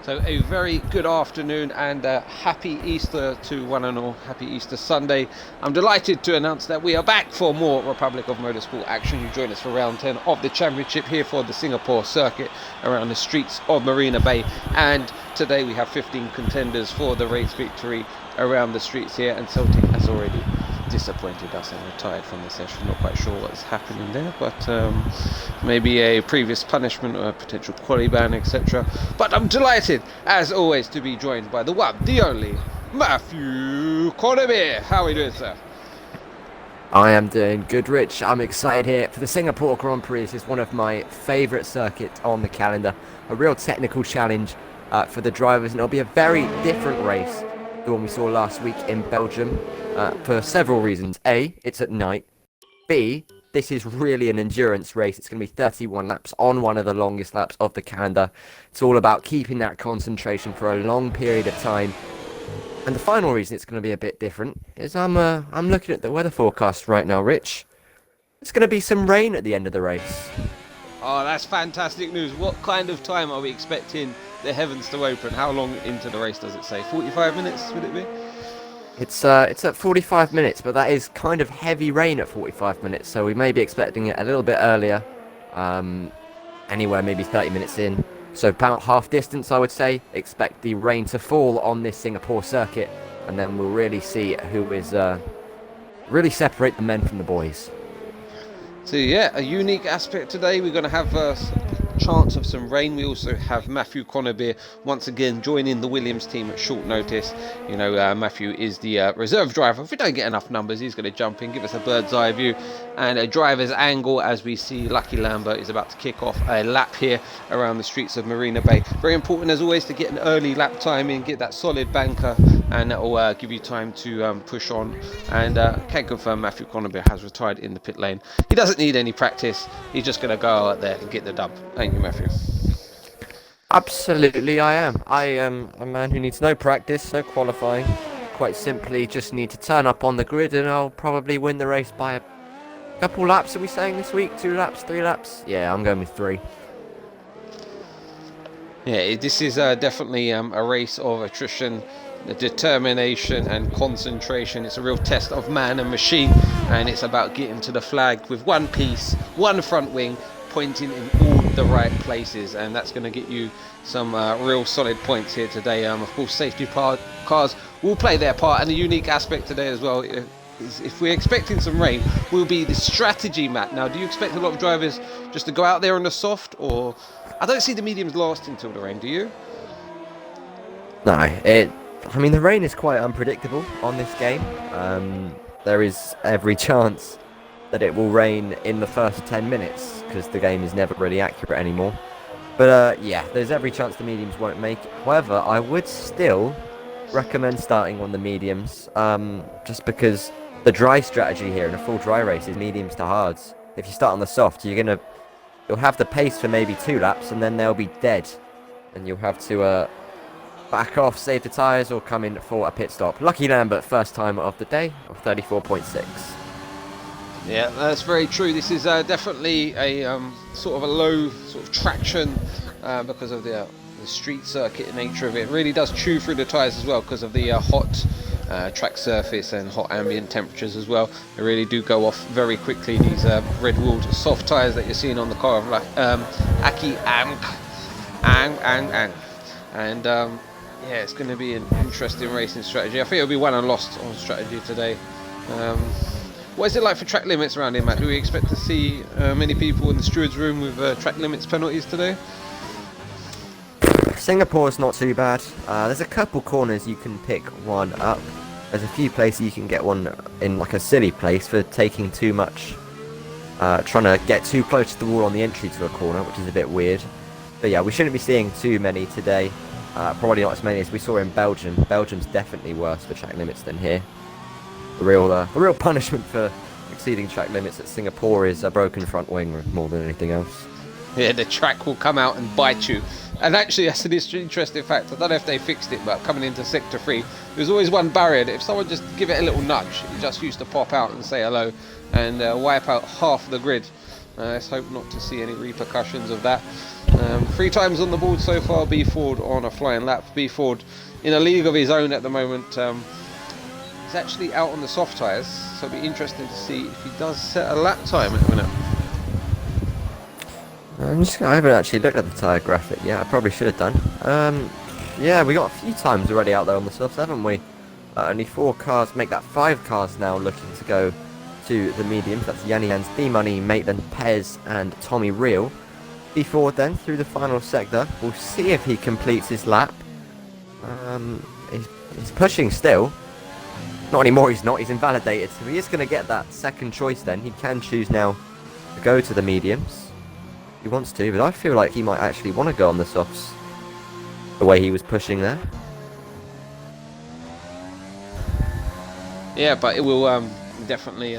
So a very good afternoon and happy Easter to one and all. Happy Easter Sunday. I'm delighted to announce that we are back for more Republic of Motorsport action. You join us for round 10 of the championship here for the Singapore circuit around the streets of Marina Bay. And today we have 15 contenders for the race victory around the streets here. And Celtic has already disappointed us and retired from the session. Not quite sure what's happening there, but maybe a previous punishment or a potential quali ban, etc. But I'm delighted, as always, to be joined by the one, the only, Matthew Cornaby. How are we doing, sir? I am doing good, Rich. I'm excited here for the Singapore Grand Prix. This is one of my favourite circuits on the calendar. A real technical challenge for the drivers, and it'll be a very different race the one we saw last week in Belgium for several reasons. A, it's at night. B, this is really an endurance race. It's going to be 31 laps on one of the longest laps of the calendar. It's all about keeping that concentration for a long period of time. And the final reason it's going to be a bit different is I'm looking at the weather forecast right now, Rich. It's going to be some rain at the end of the race. Oh, that's fantastic news. What kind of time are we expecting the heavens to open? How long into the race does it say? 45 minutes, would it be? It's at 45 minutes, but that is kind of heavy rain at 45 minutes, so we may be expecting it a little bit earlier, anywhere maybe 30 minutes in. So about half distance, I would say. Expect the rain to fall on this Singapore circuit, and then we'll really see who is really separate the men from the boys. So yeah, a unique aspect today. We're going to have a chance of some rain. We also have Matthew Cornaby once again joining the Williams team at short notice. You know, Matthew is the reserve driver. If we don't get enough numbers, he's going to jump in, give us a bird's eye view and a driver's angle as we see Lucky Lambert is about to kick off a lap here around the streets of Marina Bay. Very important as always to get an early lap time in, get that solid banker, and that will give you time to push on. And can confirm Matthew Cornaby has retired in the pit lane. He doesn't need any practice. He's just going to go out there and get the dub. Thank you, Matthew. Absolutely, I am. I am a man who needs no practice, no qualifying. Quite simply, just need to turn up on the grid, and I'll probably win the race by a couple laps. Are we saying this week? 2 laps, 3 laps? Yeah, I'm going with 3. Yeah, this is definitely a race of attrition, determination and concentration. It's a real test of man and machine, and it's about getting to the flag with one piece, one front wing, pointing in all the right places, and that's going to get you some real solid points here today. Of course, safety cars will play their part, and the unique aspect today as well is if we're expecting some rain, will be the strategy, Matt. Now, do you expect a lot of drivers just to go out there on the soft, or I don't see the mediums lasting until the rain, do you? No, I mean, the rain is quite unpredictable on this game. There is every chance that it will rain in the first 10 minutes because the game is never really accurate anymore. But yeah, there's every chance the mediums won't make it. However, I would still recommend starting on the mediums, just because the dry strategy here in a full dry race is mediums to hards. If you start on the soft, you'll have the pace for maybe 2 laps, and then they'll be dead, and you'll have to back off, save the tyres, or come in for a pit stop. Lucky Lambert, first time of the day, of 34.6. Yeah, that's very true. This is definitely a sort of a low sort of traction because of the street circuit nature of it. It really does chew through the tyres as well because of the hot track surface and hot ambient temperatures as well. They really do go off very quickly, these red-wheeled soft tyres that you're seeing on the car of Aki Ang. And yeah, it's going to be an interesting racing strategy. I think it'll be won and lost on strategy today. What is it like for track limits around here, Matt? Do we expect to see many people in the steward's room with track limits penalties today? Singapore's not too bad. There's a couple corners you can pick one up. There's a few places you can get one in like a silly place for taking too much, trying to get too close to the wall on the entry to a corner, which is a bit weird. But yeah, we shouldn't be seeing too many today. Probably not as many as we saw in Belgium. Belgium's definitely worse for track limits than here. The real punishment for exceeding track limits at Singapore is a broken front wing more than anything else. Yeah, the track will come out and bite you. And actually, that's an interesting fact. I don't know if they fixed it, but coming into Sector 3, there's always one barrier that if someone just give it a little nudge, it just used to pop out and say hello and wipe out half the grid. Let's hope not to see any repercussions of that. 3 times on the board so far. B Ford on a flying lap. B Ford in a league of his own at the moment. He's actually out on the soft tyres, so it'll be interesting to see if he does set a lap time in a minute. I haven't actually looked at the tyre graphic yet. I probably should have done. Yeah, we got a few times already out there on the softs, haven't we? Only 4 cars, make that 5 cars now looking to go to the mediums. That's Yanni Hans, D-Money, Maitland, Pez and Tommy Reel. B4 then through the final sector. We'll see if he completes his lap. He's pushing still. Not anymore, he's not. He's invalidated. So he is going to get that second choice then. He can choose now to go to the mediums. He wants to, but I feel like he might actually want to go on the softs. The way he was pushing there. Yeah, but it will definitely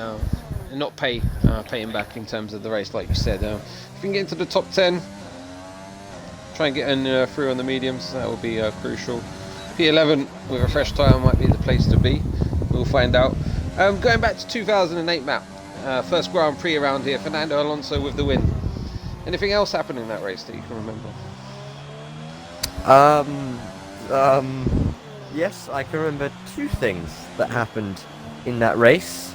not pay him back in terms of the race, like you said. If you can get into the top 10, try and get in through on the mediums, that will be crucial. P11 with a fresh tyre might be the place to be. We'll find out. Going back to 2008 map, first Grand Prix around here, Fernando Alonso with the win. Anything else happened in that race that you can remember? Yes, I can remember 2 things that happened in that race.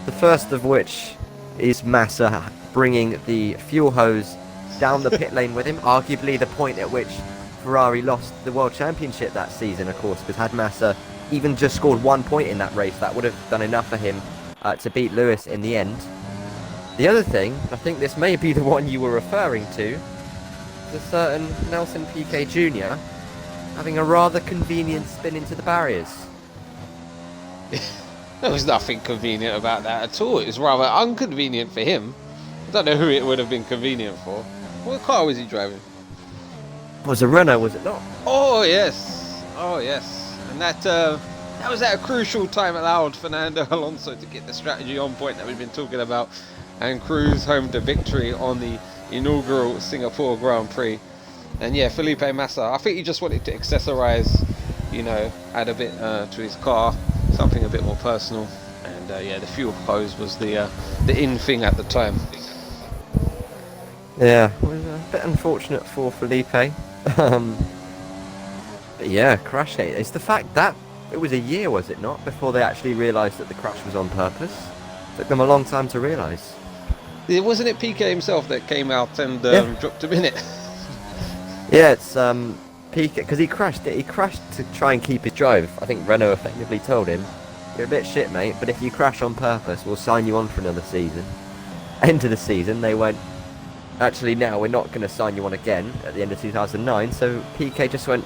The first of which is Massa bringing the fuel hose down the pit lane with him, arguably the point at which Ferrari lost the World Championship that season, of course, because had Massa even just scored 1 point in that race, that would have done enough for him to beat Lewis in the end. The other thing, I think this may be the one you were referring to, is a certain Nelson Piquet Jr. having a rather convenient spin into the barriers. There was nothing convenient about that at all. It was rather inconvenient for him. I don't know who it would have been convenient for. What car was he driving? It was a Renault, was it not? Oh yes, oh yes. And that was at a crucial time, allowed Fernando Alonso to get the strategy on point that we've been talking about and cruise home to victory on the inaugural Singapore Grand Prix. And yeah, Felipe Massa, I think he just wanted to accessorize, you know, add a bit to his car, something a bit more personal. And yeah, the fuel hose was the in thing at the time. Yeah, it was a bit unfortunate for Felipe. But yeah, crash hate. It's the fact that it was a year, was it not, before they actually realised that the crash was on purpose. Took them a long time to realise. Wasn't it Piquet himself that came out and dropped him in it? Yeah, it's Piquet, because he crashed it. He crashed to try and keep his drive. I think Renault effectively told him, "You're a bit shit, mate, but if you crash on purpose, we'll sign you on for another season." End of the season, they went, "Actually, now we're not going to sign you on again at the end of 2009. So Piquet just went,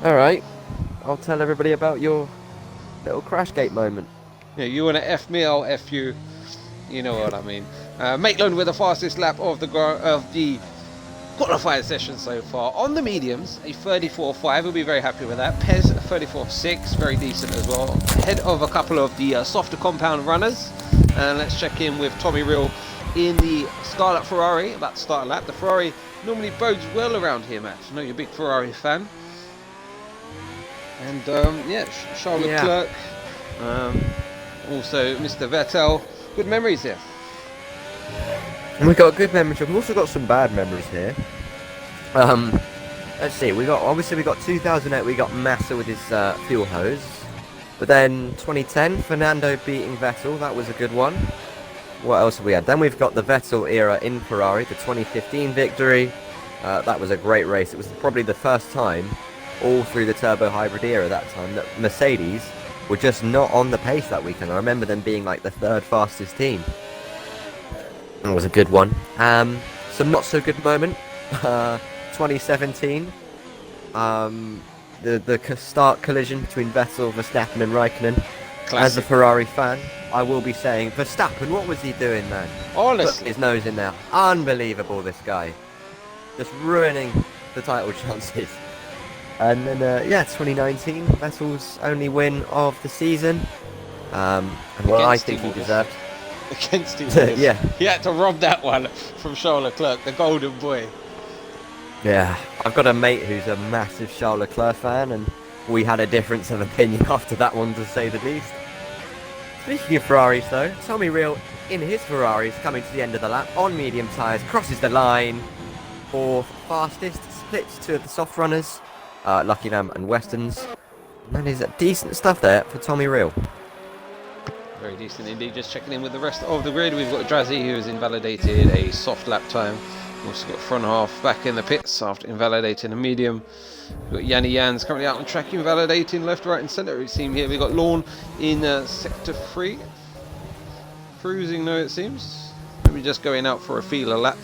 "Alright, I'll tell everybody about your little Crashgate moment." Yeah, you want to F me, I'll F you. You know what I mean. Maitland with the fastest lap of the qualifying session so far. On the mediums, a 34.5, we'll be very happy with that. Pez, a 34.6, very decent as well. Ahead of a couple of the softer compound runners. And let's check in with Tommy Reel in the Scarlet Ferrari, about to start a lap. The Ferrari normally bodes well around here, Matt. I know you're a big Ferrari fan. And yeah, Charles Leclerc, also Mr. Vettel. Good memories here. And we've got good memories. We've also got some bad memories here. Let's see. We got 2008. We got Massa with his fuel hose. But then 2010, Fernando beating Vettel. That was a good one. What else have we had? Then we've got the Vettel era in Ferrari, the 2015 victory. That was a great race. It was probably the first time, all through the turbo hybrid era that time, that Mercedes were just not on the pace that weekend. I remember them being like the 3rd fastest team. It was a good one. Some not so good moment. 2017. The start collision between Vettel, Verstappen and Raikkonen. Classic. As a Ferrari fan, I will be saying, Verstappen, what was he doing, man? Honestly. Put his nose in there. Unbelievable, this guy. Just ruining the title chances. And then, 2019, Vettel's only win of the season. And what I think he deserved. Against him. Yeah. He had to rob that one from Charles Leclerc, the golden boy. Yeah. I've got a mate who's a massive Charles Leclerc fan, and we had a difference of opinion after that one, to say the least. Speaking of Ferraris though, Tommy Real in his Ferraris coming to the end of the lap on medium tyres, crosses the line. Fourth fastest, splits two of the soft runners, Lucky Lamb and Westerns. And that is decent stuff there for Tommy Real. Very decent indeed. Just checking in with the rest of the grid. We've got Drazzy, who has invalidated a soft lap time. We've also got front half back in the pits after invalidating a medium. We've got Yanni Jans currently out on track, invalidating left, right and centre. It seems here we've got Lorne in sector 3. Cruising though it seems. Maybe just going out for a feeler lap.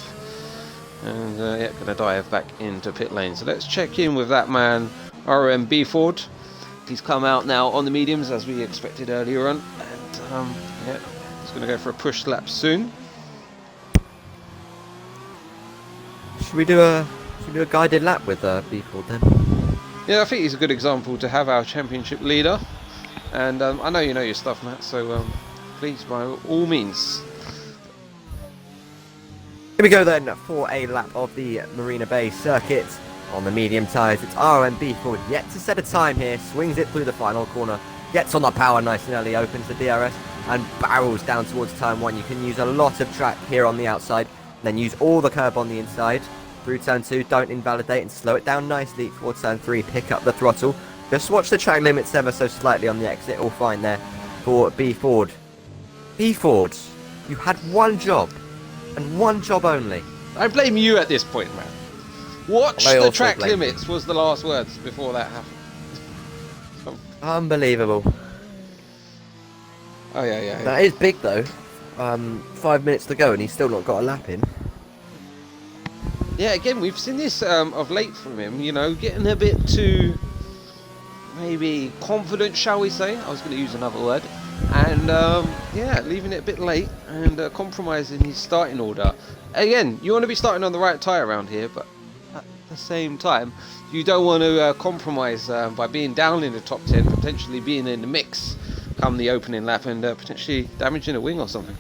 And yeah, going to dive back into pit lane. So let's check in with that man, ROM Ford. He's come out now on the mediums as we expected earlier on. And yeah, he's going to go for a push lap soon. Should we do a guided lap with Ford then? Yeah, I think he's a good example to have our championship leader. And I know you know your stuff, Matt, so please, by all means. Here we go then for a lap of the Marina Bay circuit on the medium tyres. It's ROM Ford yet to set a time here, swings it through the final corner, gets on the power nice and early, opens the DRS and barrels down towards turn 1. You can use a lot of track here on the outside, then use all the curb on the inside. Through turn 2, don't invalidate and slow it down nicely. For turn 3, pick up the throttle. Just watch the track limits ever so slightly on the exit, all fine there for Ford. Ford, you had one job. And one job only. I blame you at this point, man. Watch the track limits was the last words before that happened. Unbelievable. Oh yeah. That is big though. 5 minutes to go and he's still not got a lap in. Yeah, again, we've seen this of late from him, you know, getting a bit too, maybe, confident, shall we say. I was going to use another word. And, yeah, leaving it a bit late and compromising his starting order. Again, you want to be starting on the right tyre around here, but at the same time, you don't want to compromise by being down in the top 10, potentially being in the mix come the opening lap and potentially damaging a wing or something.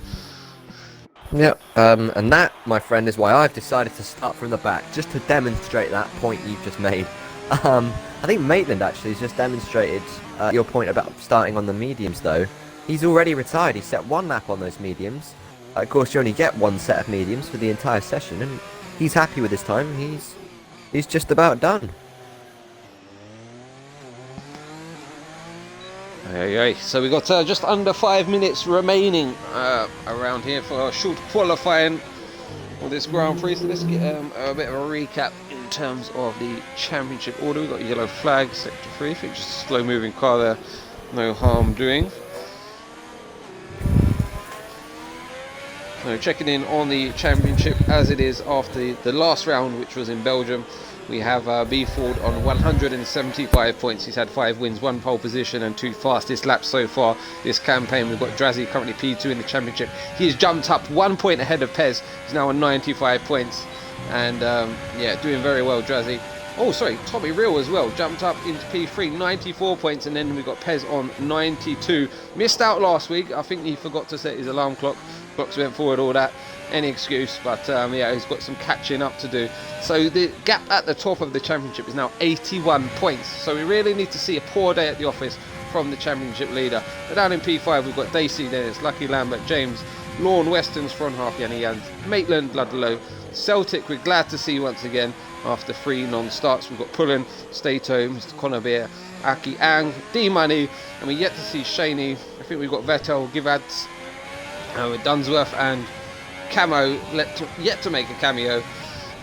Yep, and that, my friend, is why I've decided to start from the back, just to demonstrate that point you've just made. I think Maitland actually has just demonstrated your point about starting on the mediums though. He's already retired, he set one lap on those mediums. Of course you only get one set of mediums for the entire session and he's happy with his time, he's just about done. So we've got just under 5 minutes remaining around here for a short qualifying for this Grand Prix. So let's get a bit of a recap in terms of the championship order. We've got a yellow flag, sector 3, I think just a slow moving car there, no harm doing. So checking in on the championship as it is after the last round, which was in Belgium. We have Ford on 175 points. He's had 5 wins, 1 pole position and 2 fastest laps so far this campaign. We've got Drazzy currently P2 in the championship. He's jumped up 1 point ahead of Pez. He's now on 95 points. And yeah, doing very well, Drazzy. Oh, sorry, Tommy Real as well. Jumped up into P3, 94 points. And then we've got Pez on 92. Missed out last week. I think he forgot to set his alarm clock. Clocks went forward, all that. Any excuse, but yeah, he's got some catching up to do. So the gap at the top of the championship is now 81 points. So we really need to see a poor day at the office from the championship leader. But down in P5, we've got Dacey, Dennis, Lucky Lambert, James, Lorne, Weston's front half, Yanni Jans, Maitland, Ludlow, Celtic. We're glad to see once again after 3 non-starts. We've got Pullen, Stato, Mr. Conor Beer, Aki Ang, D-Money, and we're yet to see Shaney. I think we've got Vettel, Givads, Dunsworth and Camo yet to make a cameo.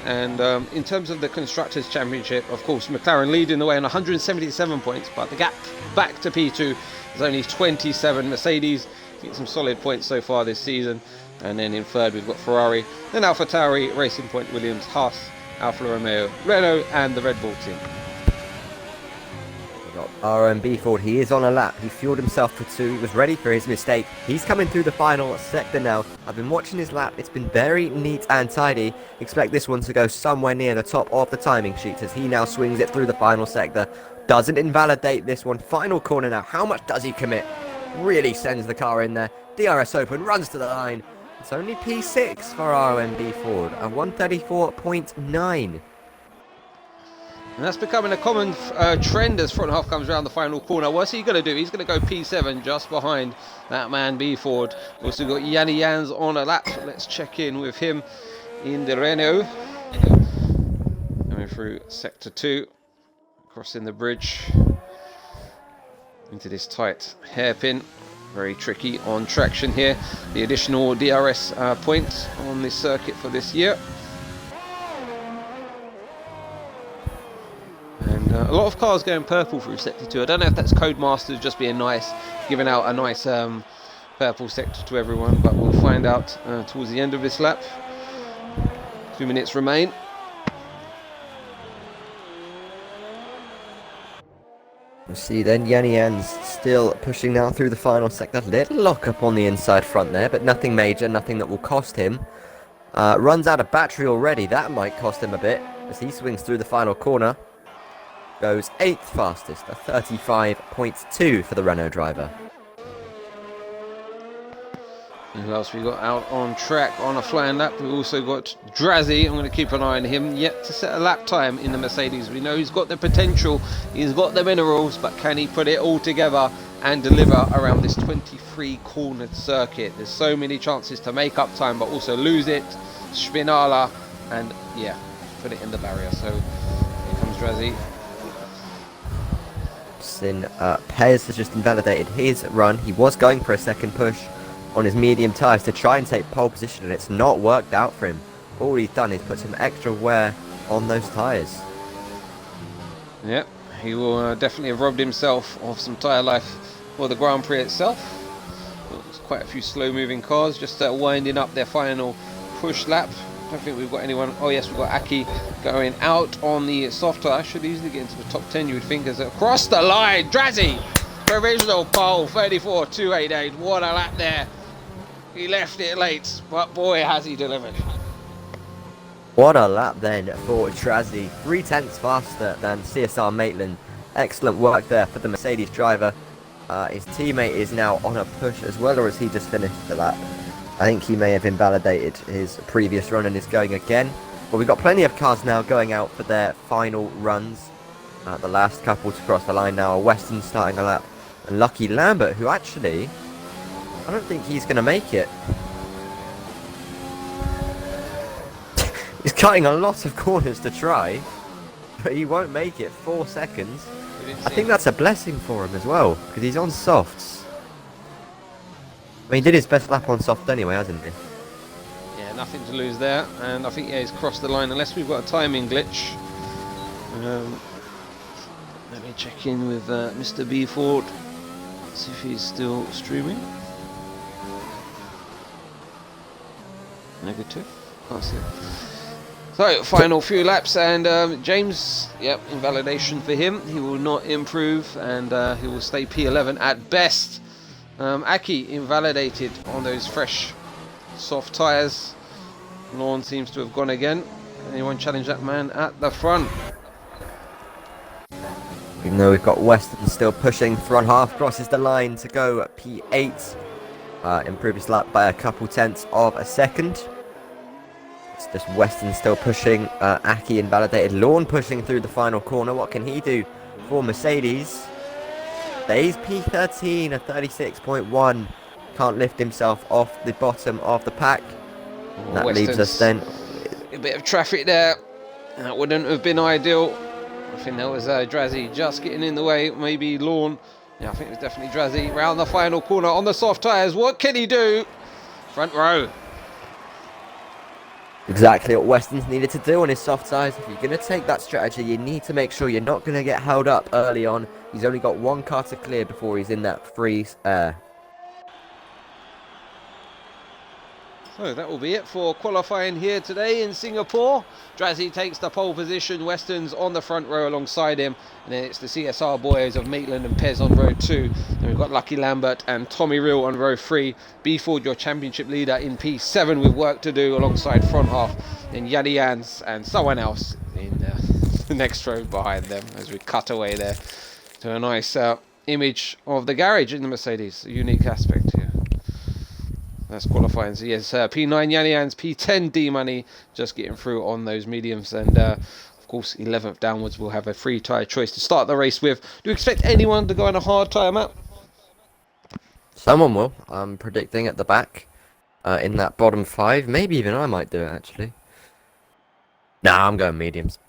And in terms of the Constructors' Championship, of course, McLaren leading the way on 177 points, but the gap back to P2 is only 27. Mercedes getting some solid points so far this season. And then in third, we've got Ferrari, then AlphaTauri, Racing Point, Williams, Haas, Alfa Romeo, Renault, and the Red Bull team. ROM Ford, he is on a lap. He fueled himself for 2. He was ready for his mistake. He's coming through the final sector now. I've been watching his lap. It's been very neat and tidy. Expect this one to go somewhere near the top of the timing sheet as he now swings it through the final sector. Doesn't invalidate this one. Final corner now. How much does he commit? Really sends the car in there. DRS open, runs to the line. It's only P6 for ROM Ford, a 134.9. And that's becoming a common trend as front half comes around the final corner. What's he going to do? He's going to go P7 just behind that man B Ford. Also got Yanni Jans on a lap. Let's check in with him in the Renault. Coming through sector 2, crossing the bridge into this tight hairpin. Very tricky on traction here. The additional DRS point on this circuit for this year. And a lot of cars going purple through sector 2. I don't know if that's Codemasters just being nice, giving out a nice purple sector to everyone, but we'll find out towards the end of this lap. 2 minutes remain. We'll see then, Yanni Jans still pushing now through the final sector. Little lock up on the inside front there, but nothing major, nothing that will cost him. Runs out of battery already, that might cost him a bit as he swings through the final corner. Goes 8th fastest, a 35.2 for the Renault driver. And who else we got out on track on a flying lap? We've also got Drazzy. I'm going to keep an eye on him. Yet to set a lap time in the Mercedes. We know he's got the potential, he's got the minerals, but can he put it all together and deliver around this 23 cornered circuit? There's so many chances to make up time, but also lose it, Spinala, and yeah, put it in the barrier. So here comes Drazzy. Pez has just invalidated his run. He was going for a second push on his medium tyres to try and take pole position, and it's not worked out for him. All he's done is put some extra wear on those tyres. Yep, he will definitely have robbed himself of some tyre life for the Grand Prix itself. Well, there's quite a few slow moving cars just winding up their final push lap. I don't think we've got anyone. Oh yes, we've got Aki going out on the soft tyre. Should easily get into the top 10, you would think, as across the line. Drazzy, provisional pole, 34.288. What a lap there. He left it late, but boy has he delivered. What a lap then for Drazzy. 3/10 faster than CSR Maitland. Excellent work there for the Mercedes driver. His teammate is now on a push as well, or has he just finished the lap? I think he may have invalidated his previous run and is going again. But we've got plenty of cars now going out for their final runs. The last couple to cross the line now are Weston starting a lap. And Lucky Lambert, who actually, I don't think he's going to make it. He's cutting a lot of corners to try, but he won't make it. 4 seconds. I think that's a blessing for him as well, because he's on softs. I mean, he did his best lap on soft anyway, hasn't he? Yeah, nothing to lose there, and I think he's crossed the line unless we've got a timing glitch. Let me check in with Mr. B Ford, see if he's still streaming. Negative, can't see it. So, final few laps, and James, yep, invalidation for him. He will not improve, and he will stay P11 at best. Aki invalidated on those fresh, soft tyres. Lawn seems to have gone again. Anyone challenge that man at the front? Even though we've got Weston still pushing, front half crosses the line to go P8. Improve his lap by a couple tenths of a second. It's just Weston still pushing, Aki invalidated. Lawn pushing through the final corner. What can he do for Mercedes? He's P13 at 36.1. Can't lift himself off the bottom of the pack. That leaves us then. A bit of traffic there. That wouldn't have been ideal. I think that was Drazzy just getting in the way. Maybe Lawn. Yeah, I think it was definitely Drazzy. Round the final corner on the soft tyres. What can he do? Front row. Exactly what Weston's needed to do on his soft tyres. If you're going to take that strategy, you need to make sure you're not going to get held up early on. He's only got one car to clear before he's in that free air. So that will be it for qualifying here today in Singapore. Drazzy takes the pole position. Weston's on the front row alongside him. And then it's the CSR boys of Maitland and Pez on row 2. Then we've got Lucky Lambert and Tommy Real on row 3. B Ford, your championship leader, in P7 with work to do alongside front half. Then Yanni Jans and someone else in the next row behind them as we cut away there to a nice image of the garage in the Mercedes. A unique aspect here. That's qualifying. So yes, P9 Yanians, P10 D Money just getting through on those mediums, and of course 11th downwards will have a free tyre choice to start the race with. Do you expect anyone to go on a hard tyre map? Someone will. I'm predicting at the back, in that bottom 5. Maybe even I might do it, actually. Nah, I'm going mediums.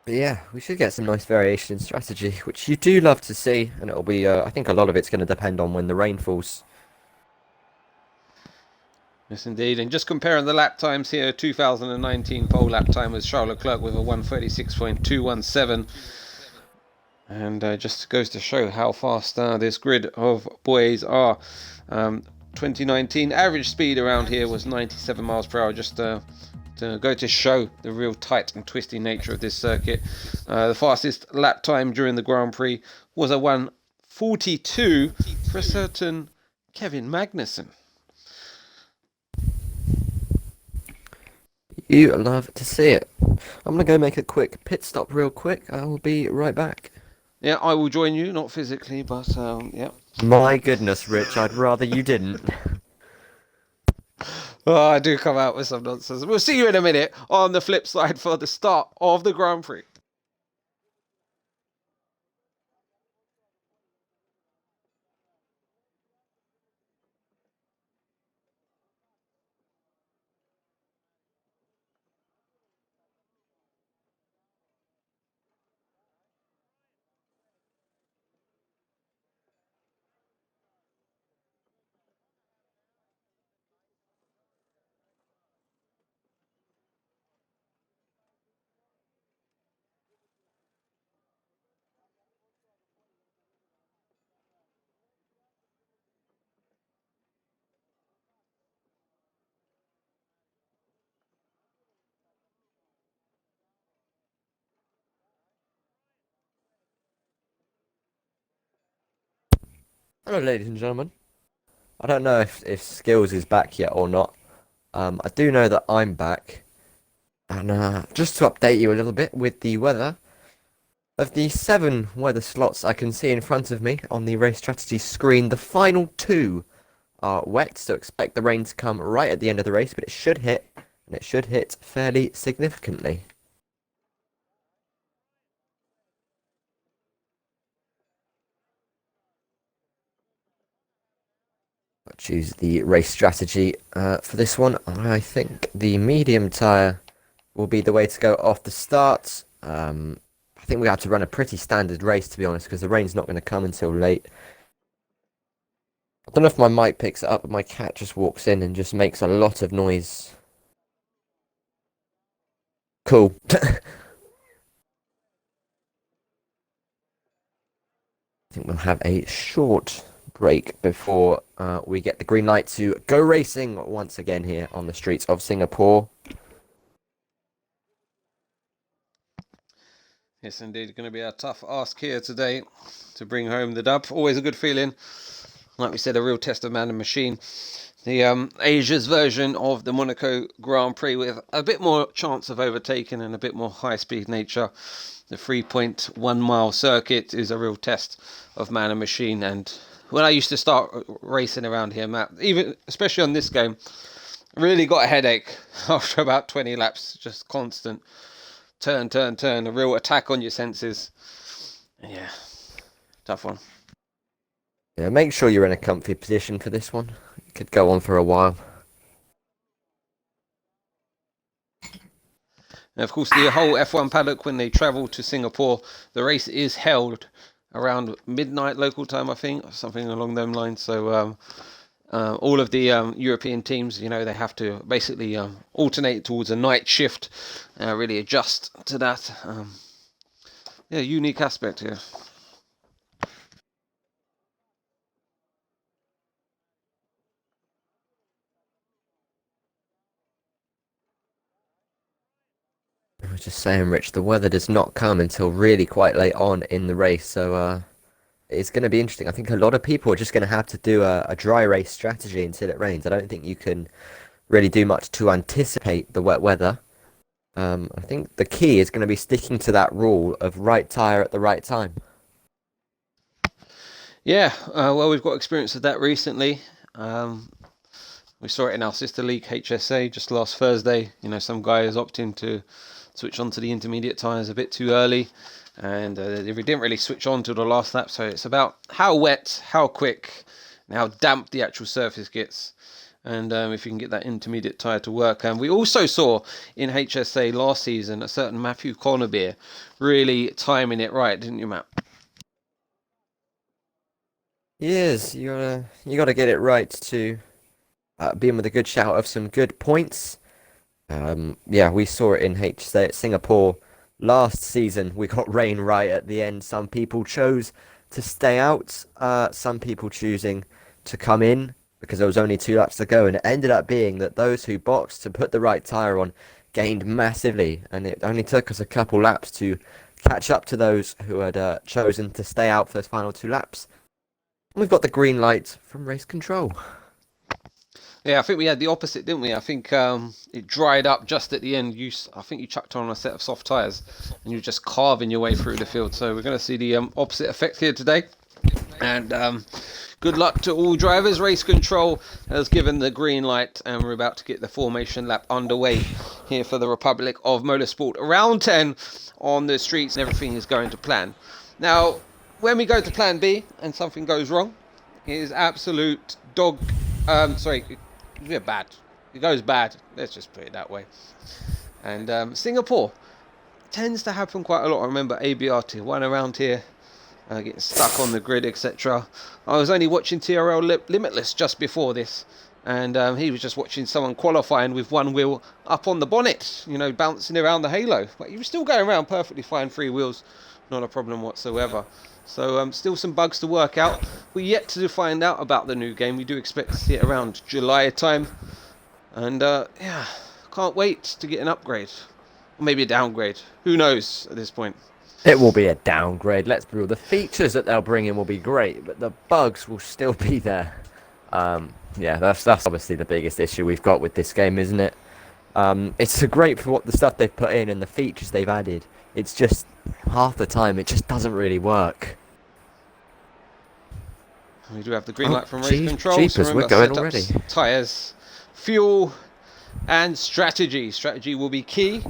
But yeah, we should get some nice variation in strategy, which you do love to see, and it'll be, I think a lot of it's going to depend on when the rain falls. Yes, indeed. And just comparing the lap times here, 2019 pole lap time was Charles Leclerc with a 1:36.217. And just goes to show how fast this grid of boys are. 2019 average speed around here was 97 miles per hour, just to go to show the real tight and twisty nature of this circuit. The fastest lap time during the Grand Prix was a 1:42 for a certain Kevin Magnussen. You love to see it. I'm going to go make a quick pit stop real quick. I will be right back. Yeah, I will join you, not physically, but yeah. My goodness, Rich, I'd rather you didn't. Oh, I do come out with some nonsense. We'll see you in a minute on the flip side for the start of the Grand Prix. Hello, ladies and gentlemen. I don't know if Skills is back yet or not. I do know that I'm back. And just to update you a little bit with the weather, of the 7 weather slots I can see in front of me on the race strategy screen, the final 2 are wet, so expect the rain to come right at the end of the race, but it should hit, and it should hit fairly significantly. I'll choose the race strategy for this one. I think the medium tyre will be the way to go off the start. I think we have to run a pretty standard race, to be honest, because the rain's not going to come until late. I don't know if my mic picks it up, but my cat just walks in and just makes a lot of noise. Cool. I think we'll have a short break before we get the green light to go racing once again here on the streets of Singapore. Yes, indeed, going to be a tough ask here today to bring home the dub. Always a good feeling. Like we said, a real test of man and machine. The Asia's version of the Monaco Grand Prix with a bit more chance of overtaking and a bit more high-speed nature. The 3.1 mile circuit is a real test of man and machine. And when I used to start racing around here, Matt, even especially on this game, really got a headache after about 20 laps, just constant turn, a real attack on your senses. Yeah, tough one. Yeah, make sure you're in a comfy position for this one. It could go on for a while. And of course, the whole F1 paddock, when they travel to Singapore, the race is held around midnight local time, I think, or something along those lines. So all of the European teams, you know, they have to basically alternate towards a night shift, really adjust to that. Yeah, unique aspect here. I was just saying, Rich, the weather does not come until really quite late on in the race, so it's going to be interesting. I think a lot of people are just going to have to do a dry race strategy until it rains. I don't think you can really do much to anticipate the wet weather. I think the key is going to be sticking to that rule of right tyre at the right time. Yeah, well, we've got experience of that recently. Um, we saw it in our sister league, HSA, just last Thursday. You know, some guy is opting to switch onto the intermediate tyres a bit too early, and they didn't really switch on till the last lap. So it's about how wet, how quick, and how damp the actual surface gets. And if you can get that intermediate tyre to work. And we also saw in HSA last season a certain Matthew Cornerbeer really timing it right, didn't you, Matt? Yes, you gotta get it right to be in with a good shout of some good points. Yeah, we saw it in HSA at Singapore last season. We got rain right at the end. Some people chose to stay out. Some people choosing to come in because there was only 2 laps to go, and it ended up being that those who boxed to put the right tyre on gained massively, and it only took us a couple laps to catch up to those who had chosen to stay out for those final 2 laps. And we've got the green light from race control. Yeah, I think we had the opposite, didn't we? I think it dried up just at the end. I think you chucked on a set of soft tyres and you're just carving your way through the field. So we're going to see the opposite effect here today. And good luck to all drivers. Race control has given the green light, and we're about to get the formation lap underway here for the Republic of Motorsport. Round 10 on the streets, and everything is going to plan. Now, when we go to plan B and something goes wrong, it is absolute bad. It goes bad. Let's just put it that way. And Singapore tends to happen quite a lot. I remember ABRT one around here getting stuck on the grid, etc. I was only watching TRL Limitless just before this, and he was just watching someone qualifying with one wheel up on the bonnet, you know, bouncing around the halo. But he was still going around perfectly fine, 3 wheels, not a problem whatsoever. So still some bugs to work out. We're yet to find out about the new game. We do expect to see it around July time. And yeah, can't wait to get an upgrade. Or maybe a downgrade. Who knows at this point. It will be a downgrade, let's be real. The features that they'll bring in will be great, but the bugs will still be there. Yeah, that's obviously the biggest issue we've got with this game, isn't it? It's great for what the stuff they've put in and the features they've added. It's just half the time it just doesn't really work. We do have the green light from race control. Jeepers, we're going already. Tyres, fuel, and strategy. Strategy will be key.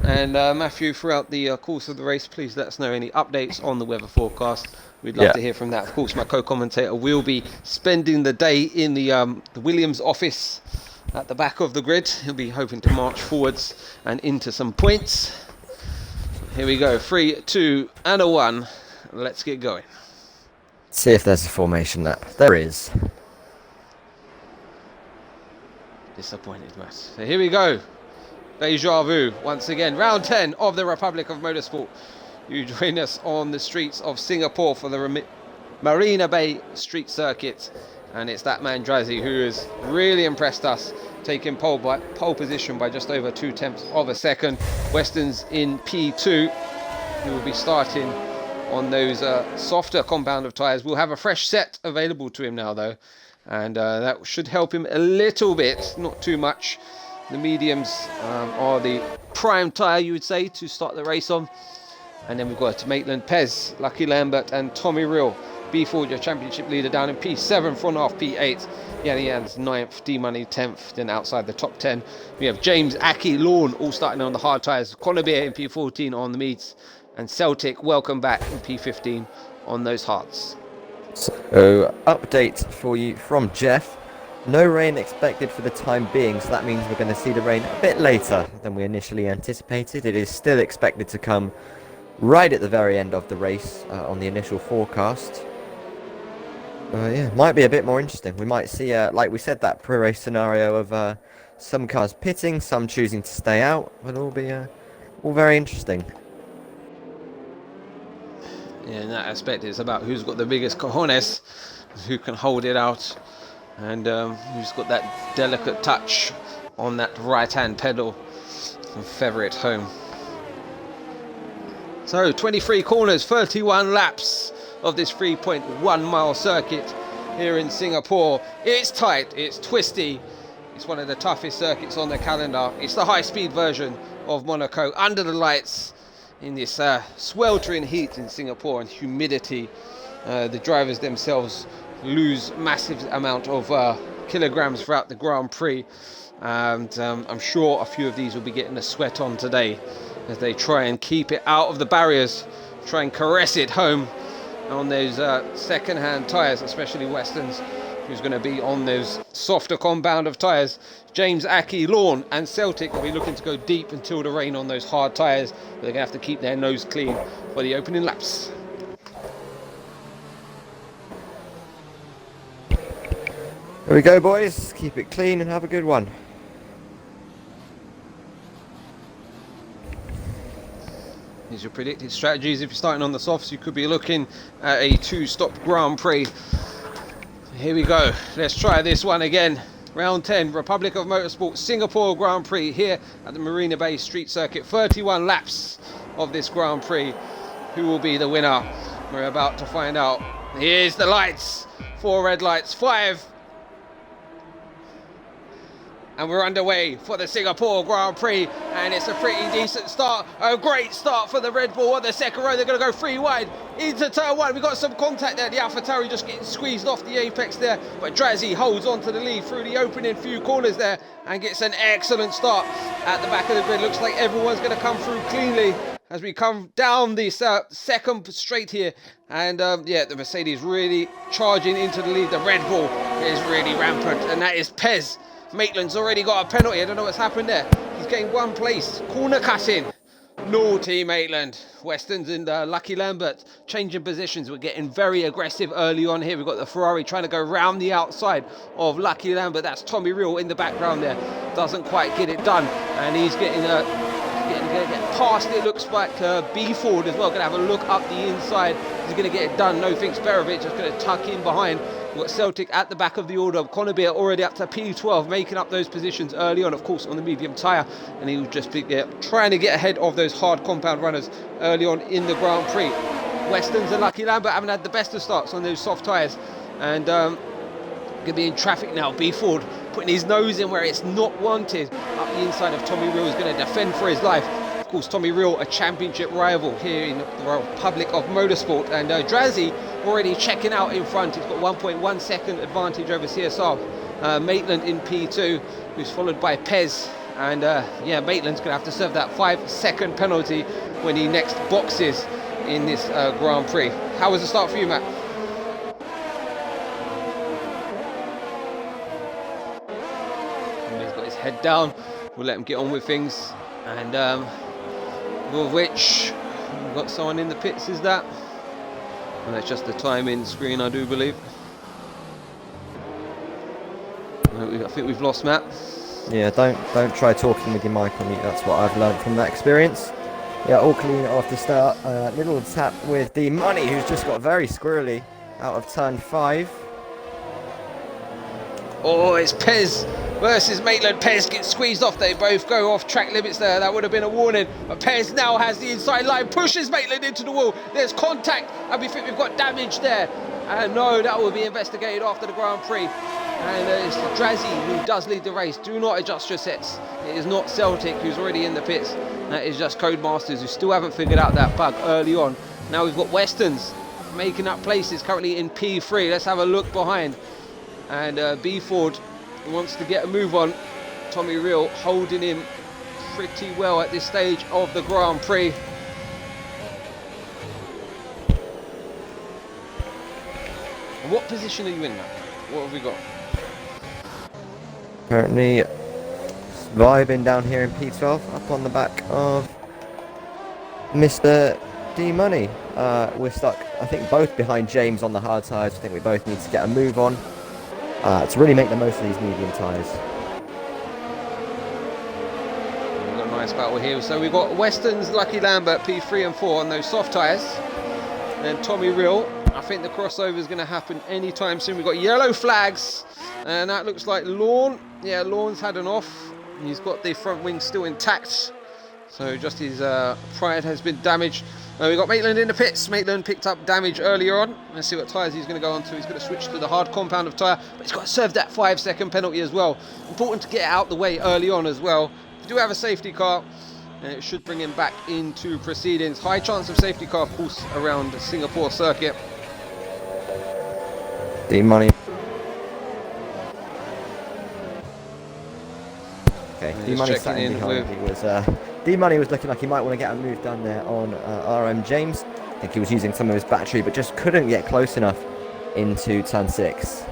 And Matthew, throughout the course of the race, please let us know any updates on the weather forecast. We'd love to hear from that. Of course, my co-commentator will be spending the day in the Williams office at the back of the grid. He'll be hoping to march forwards and into some points. Here we go. 3, 2, and a 1. Let's get going. See if there's a formation lap. There is. Disappointed, Matt. So here we go. Deja vu once again. Round 10 of the Republic of Motorsport. You join us on the streets of Singapore for the Marina Bay Street Circuit. And it's that man, Drazzy, who has really impressed us, taking pole position by just over 0.2 of a second. Weston's in P2. He will be starting on those softer compound of tyres. We'll have a fresh set available to him now, though. And that should help him a little bit, not too much. The mediums are the prime tyre, you would say, to start the race on. And then we've got Maitland, Pez, Lucky Lambert and Tommy Rill. B4, your championship leader, down in P7, front half P8. Yannian's 9th, D-Money 10th, then outside the top 10. We have James, Aki, Lawn, all starting on the hard tyres. Conabere in P14 on the mediums. And Celtic, welcome back in P15 on those hards. So, update for you from Jeff. No rain expected for the time being, so that means we're going to see the rain a bit later than we initially anticipated. It is still expected to come right at the very end of the race on the initial forecast. Yeah, might be a bit more interesting. We might see, like we said, that pre-race scenario of some cars pitting, some choosing to stay out. It'll be all very interesting. Yeah, in that aspect, it's about who's got the biggest cojones, who can hold it out, and who's got that delicate touch on that right-hand pedal and feather it home. So 23 corners, 31 laps of this 3.1 mile circuit here in Singapore. It's tight, it's twisty, it's one of the toughest circuits on the calendar. It's the high-speed version of Monaco, under the lights in this sweltering heat in Singapore and humidity. The drivers themselves lose massive amount of kilograms throughout the Grand Prix, and I'm sure a few of these will be getting a sweat on today as they try and keep it out of the barriers, try and caress it home on those second-hand tyres, especially Weston's, who's going to be on those softer compound of tyres. James, Aki, Lawn and Celtic will be looking to go deep until the rain on those hard tyres, but they're going to have to keep their nose clean for the opening laps. Here we go, boys. Keep it clean and have a good one. Here's your predicted strategies. If you're starting on the softs, you could be looking at a 2-stop Grand Prix. Here we go. Let's try this one again. Round 10, Republic of Motorsports, Singapore Grand Prix here at the Marina Bay Street Circuit. 31 laps of this Grand Prix. Who will be the winner? We're about to find out. Here's the lights. 4 red lights, 5. And we're underway for the Singapore Grand Prix, and it's a pretty decent start. A great start for the Red Bull on the second row. They're going to go 3 wide into turn 1. We've got some contact there. The AlphaTauri just getting squeezed off the apex there, but Drazzy holds on to the lead through the opening few corners there and gets an excellent start at the back of the grid. Looks like everyone's going to come through cleanly as we come down this second straight here. And yeah, the Mercedes really charging into the lead. The Red Bull is really rampant, and that is Pez. Maitland's already got a penalty. I don't know what's happened there. He's gained 1 place. Corner cutting. Naughty Maitland. Weston's and Lucky Lambert changing positions. We're getting very aggressive early on here. We've got the Ferrari trying to go round the outside of Lucky Lambert. That's Tommy Real in the background there. Doesn't quite get it done. And he's getting going to get past it. Looks like B Ford as well. Going to have a look up the inside. He's going to get it done. No thanks, Berovic. Just going to tuck in behind. We've got Celtic at the back of the order. Conor Beer already up to P12, making up those positions early on, of course, on the medium tyre. And he will just be trying to get ahead of those hard compound runners early on in the Grand Prix. Weston's and Lucky Lambert haven't had the best of starts on those soft tyres. And going to be in traffic now. B Ford putting his nose in where it's not wanted. Up the inside of Tommy Real is going to defend for his life. Of course, Tommy Real, a championship rival here in the Republic of Motorsport. And Drazzy already checking out in front. He's got 1.1 second advantage over CSR. Maitland in P2, who's followed by Pez. And yeah, Maitland's going to have to serve that 5-second penalty when he next boxes in this Grand Prix. How was the start for you, Matt? And he's got his head down. We'll let him get on with things. And with which, we've got someone in the pits, is that? And that's just the timing screen, I do believe. I think we've lost Matt. Yeah, don't try talking with your mic on mute. That's what I've learned from that experience. Yeah, all clean after start. Little tap with the money, who's just got very squirrely out of turn 5. Oh, it's Pez versus Maitland. Pez gets squeezed off. They both go off track limits there. That would have been a warning. But Pez now has the inside line, pushes Maitland into the wall. There's contact, and we think we've got damage there. And no, that will be investigated after the Grand Prix. And it's Drazzy who does lead the race. Do not adjust your sets. It is not Celtic who's already in the pits. That is just Codemasters who still haven't figured out that bug early on. Now we've got Weston's making up places, currently in P3. Let's have a look behind. And B Ford wants to get a move on. Tommy Real holding him pretty well at this stage of the Grand Prix. And what position are you in now? What have we got? Currently vibing down here in P12, up on the back of Mr. D Money. We're stuck, I think, both behind James on the hard tyres. I think we both need to get a move on to really make the most of these medium tyres. We've got a nice battle here. So we've got Weston's Lucky Lambert P3 and 4 on those soft tyres. And Tommy Real. I think the crossover is going to happen anytime soon. We've got yellow flags, and that looks like Lawn. Yeah, Lawn's had an off. He's got the front wing still intact, so just his pride has been damaged. We've got Maitland in the pits. Maitland picked up damage earlier on. Let's see what tyres he's going to go on to. He's going to switch to the hard compound of tyre, but he's got to serve that 5-second penalty as well. Important to get it out the way early on as well. We do have a safety car, and it should bring him back into proceedings. High chance of safety car, of course, around the Singapore circuit. D-Money. Okay, D-Money sat in behind. D-Money was looking like he might want to get a move done there on RM James. I think he was using some of his battery, but just couldn't get close enough into turn 6.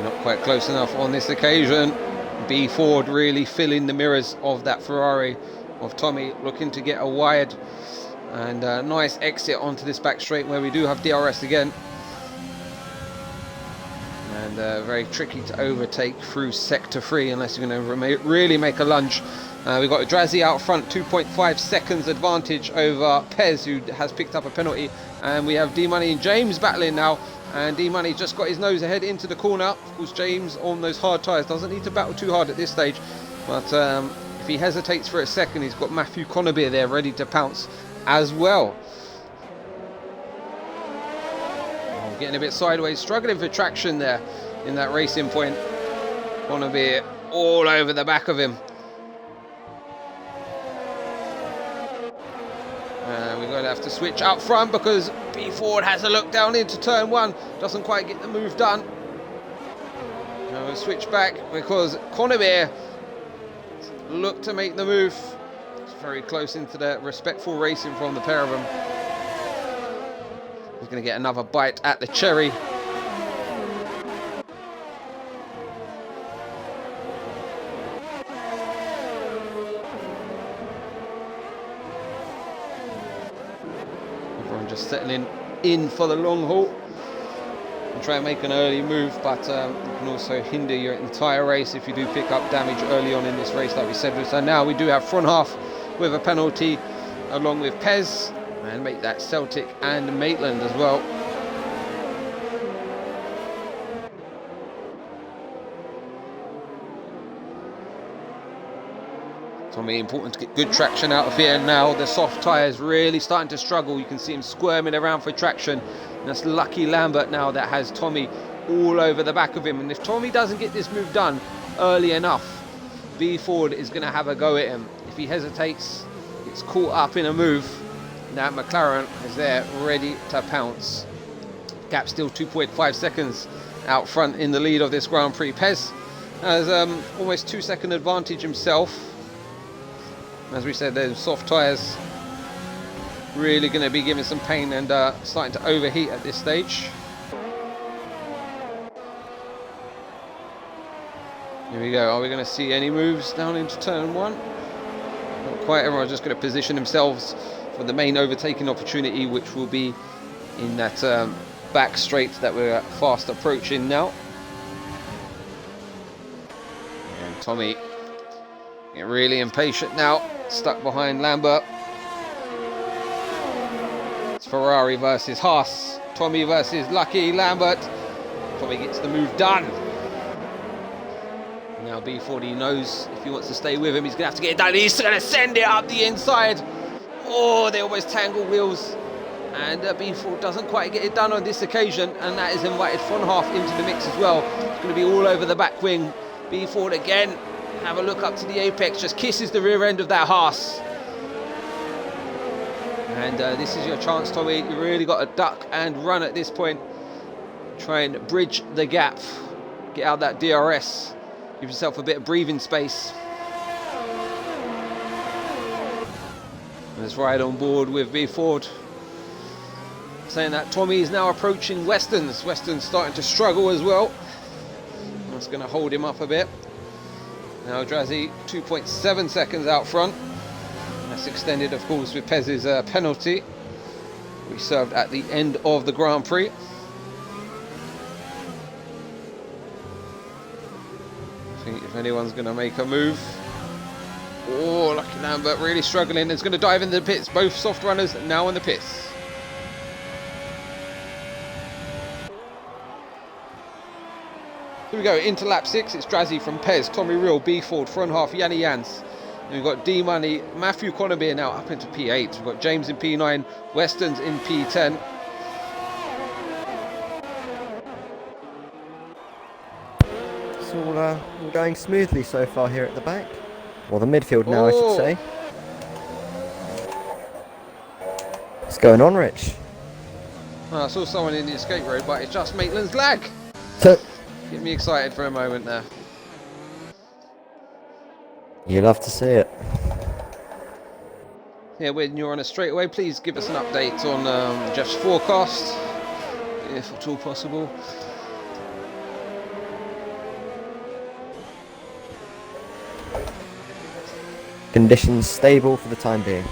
Not quite close enough on this occasion. B Ford really filling the mirrors of that Ferrari of Tommy, looking to get a wide and a nice exit onto this back straight where we do have DRS again. And very tricky to overtake through sector 3 unless you're going to really make a lunge. We've got Drazzy out front, 2.5 seconds advantage over Pez, who has picked up a penalty. And we have D-Money and James battling now. And D-Money just got his nose ahead into the corner. Of course, James on those hard tyres doesn't need to battle too hard at this stage. But if he hesitates for a second, he's got Matthew Connerbeer there ready to pounce as well. Oh, getting a bit sideways, struggling for traction there in that racing point. Connerbeer all over the back of him. We're going to have to switch up front because B Ford has a look down into turn 1. Doesn't quite get the move done. Now we'll switch back because Connerbeer look to make the move. It's very close into the respectful racing from the pair of them. He's going to get another bite at the cherry. Just settling in for the long haul and try and make an early move, but you can also hinder your entire race if you do pick up damage early on in this race, like we said. So now we do have front half with a penalty along with Pez, and make that Celtic and Maitland as well. Tommy, important to get good traction out of here now. The soft tyres really starting to struggle. You can see him squirming around for traction. And that's Lucky Lambert now that has Tommy all over the back of him. And if Tommy doesn't get this move done early enough, B Ford is going to have a go at him. If he hesitates, gets caught up in a move, now McLaren is there ready to pounce. Gap still 2.5 seconds out front in the lead of this Grand Prix. Pez has almost 2-second advantage himself. As we said, those soft tyres really going to be giving some pain and starting to overheat at this stage. Here we go. Are we going to see any moves down into turn 1? Not quite. Everyone's just going to position themselves for the main overtaking opportunity, which will be in that back straight that we're fast approaching now. And Tommy getting really impatient now. Stuck behind Lambert. It's Ferrari versus Haas. Tommy versus Lucky Lambert. Tommy gets the move done. Now B40 knows if he wants to stay with him, he's going to have to get it done. He's going to send it up the inside. Oh, they almost tangle wheels. And B4 doesn't quite get it done on this occasion. And that is invited front half into the mix as well. It's going to be all over the back wing. B4 again. Have a look up to the apex, just kisses the rear end of that Haas. And this is your chance, Tommy. You really got to duck and run at this point. Try and bridge the gap. Get out that DRS. Give yourself a bit of breathing space. Let's ride on board with B Ford. Saying that Tommy is now approaching Westerns. Westerns starting to struggle as well. That's going to hold him up a bit. Now Drazzy 2.7 seconds out front. That's extended, of course, with Pez's penalty we served at the end of the Grand Prix. I think if anyone's going to make a move. Oh, Lucky Lambert really struggling. It's going to dive into the pits. Both soft runners now in the pits. Here we go, into lap 6, it's Drazzy from Pez, Tommy Real, B Ford, front half, Yanni Jans. And we've got D-Money, Matthew Connerbeer now up into P8. We've got James in P9, Westerns in P10. It's all going smoothly so far here at the back. Or the midfield now, I should say. What's going on, Rich? I saw someone in the escape road, but it's just Maitland's lag. So, Get me excited for a moment there. you love to see it. Yeah, when you're on a straightaway, please give us an update on Jeff's forecast, if at all possible. Conditions stable for the time being.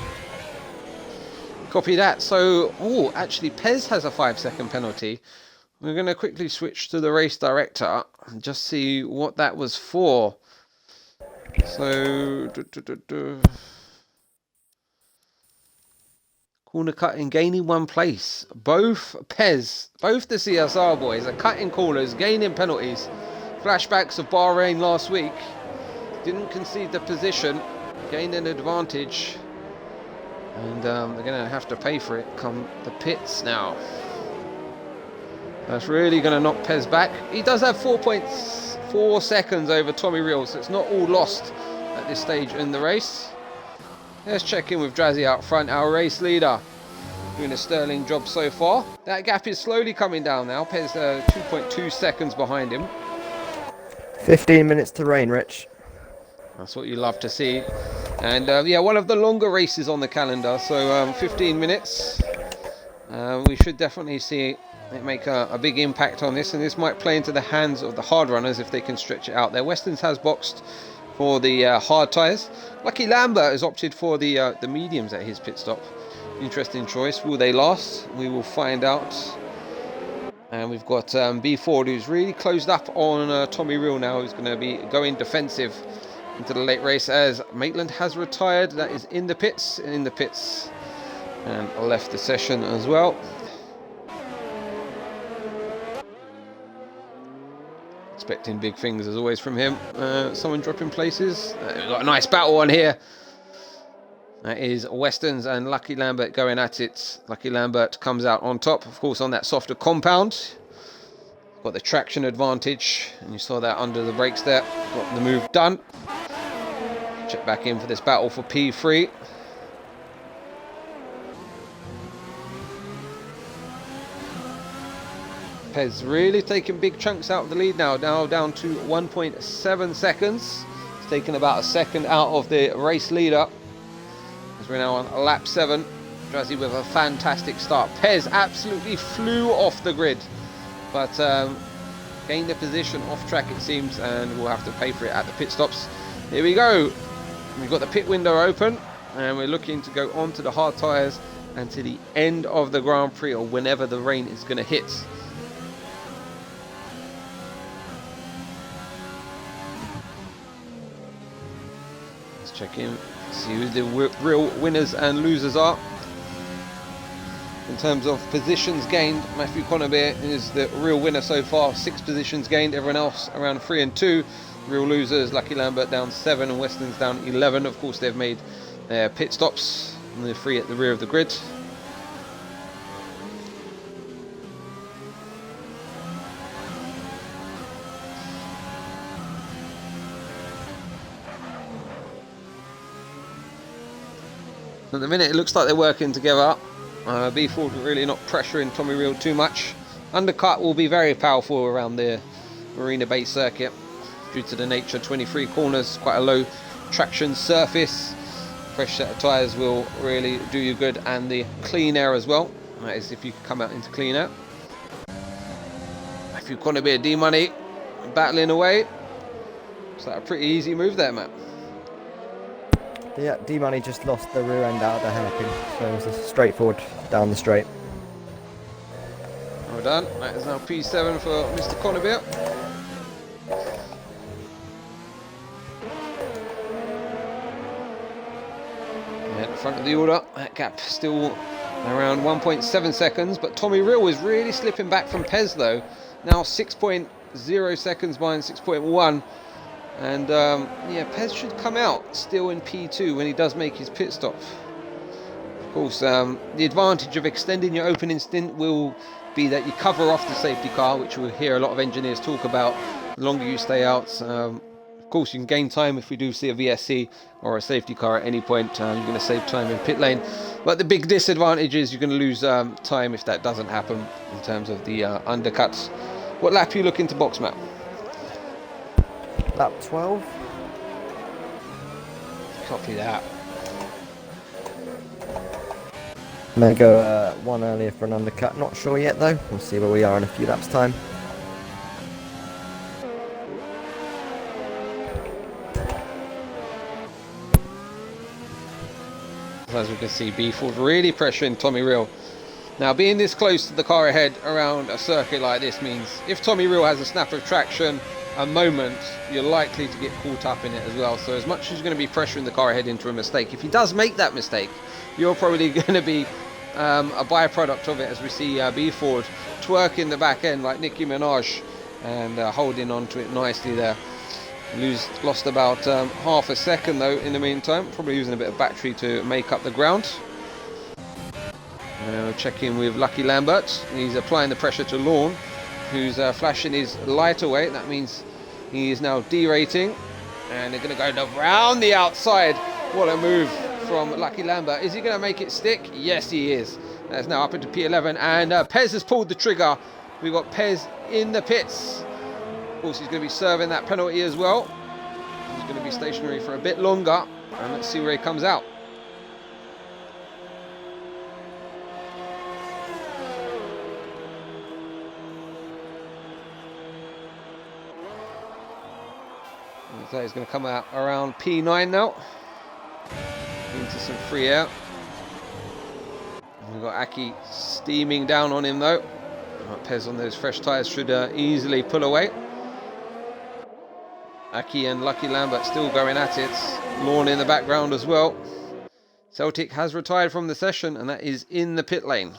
Copy that. So, actually, Pez has a 5-second penalty. We're going to quickly switch to the race director and just see what that was for. So, corner cutting, gaining 1 place. Both the CSR boys are cutting corners, gaining penalties. Flashbacks of Bahrain last week. Didn't concede the position, gained an advantage. And they're going to have to pay for it come the pits now. That's really going to knock Pez back. He does have 4.4 seconds over Tommy Real, so it's not all lost at this stage in the race. Let's check in with Drazzy out front, our race leader. Doing a sterling job so far. That gap is slowly coming down now. Pez 2.2 seconds behind him. 15 minutes to rain, Rich. That's what you love to see. And yeah, one of the longer races on the calendar, so 15 minutes. We should definitely see it make a big impact on this, and this might play into the hands of the hard runners if they can stretch it out there. Westons has boxed for the hard tyres. Lucky Lambert has opted for the mediums at his pit stop. Interesting choice. Will they last? We will find out. And we've got B Ford, who's really closed up on Tommy Real now, who's going to be going defensive into the late race as Maitland has retired. That is in the pits, and left the session as well. Expecting big things as always from him. Someone dropping places. We've got a nice battle on here. That is Westons and Lucky Lambert going at it. Lucky Lambert comes out on top, of course, on that softer compound. Got the traction advantage, and you saw that under the brakes there. Got the move done. Check back in for this battle for P3. Pez really taking big chunks out of the lead now down to 1.7 seconds. It's taken about a second out of the race leader. As we're now on lap 7. Drazzy with a fantastic start. Pez absolutely flew off the grid, but gained a position off track it seems, and we'll have to pay for it at the pit stops. Here we go. We've got the pit window open, and we're looking to go on to the hard tyres and to the end of the Grand Prix, or whenever the rain is going to hit. Let's check in, see who the real winners and losers are. In terms of positions gained, Matthew Connerbeer is the real winner so far, 6 positions gained. Everyone else around 3 and 2. Real losers, Lucky Lambert down 7 and Westons down 11. Of course, they've made their pit stops and they're free at the rear of the grid. At the minute, it looks like they're working together. B Ford really not pressuring Tommy Real too much. Undercut will be very powerful around the Marina Bay circuit due to the nature. 23 corners, quite a low traction surface. Fresh set of tyres will really do you good, and the clean air as well. That is if you can come out into clean air. If you've got to be a D-Money battling away, it's like a pretty easy move there, Matt. Yeah, D-Money just lost the rear end out of the hairpin, so it was a straightforward down the straight. Well done. That is now P7 for Mr. Connerbeer. At the front of the order, that gap still around 1.7 seconds, but Tommy Real is really slipping back from Pez though. Now 6.0 seconds behind 6.1. And yeah, Pez should come out still in P2 when he does make his pit stop. Of course, the advantage of extending your opening stint will be that you cover off the safety car, which we'll hear a lot of engineers talk about. The longer you stay out, course, you can gain time if we do see a VSC or a safety car at any point. You're going to save time in pit lane. But the big disadvantage is you're going to lose time if that doesn't happen in terms of the undercuts. What lap are you looking to box, Matt? Lap 12. Copy that. May go one earlier for an undercut. Not sure yet though. We'll see where we are in a few laps' time. As we can see, Beeford really pressuring Tommy Real. Now, being this close to the car ahead around a circuit like this means if Tommy Real has a snap of traction, a moment, you're likely to get caught up in it as well. So as much as you're going to be pressuring the car ahead into a mistake, if he does make that mistake, you're probably going to be a byproduct of it, as we see Beeford twerking the back end like Nicki Minaj and holding on to it nicely there. Lost about half a second though in the meantime, probably using a bit of battery to make up the ground. We'll check in with Lucky Lambert. He's applying the pressure to Lorne, who's flashing his light away. That means he is now derating, and they're going to go around the outside. What a move from Lucky Lambert. Is he going to make it stick? Yes, he is. That's now up into P11, and Pez has pulled the trigger. We've got Pez in the pits. Of course, he's going to be serving that penalty as well. He's going to be stationary for a bit longer, and let's see where he comes out. So he's going to come out around P9 now, into some free air. We've got Aki steaming down on him though. Pez on those fresh tyres should easily pull away. Aki and Lucky Lambert still going at it. Lorne in the background as well. Celtic has retired from the session, and that is in the pit lane.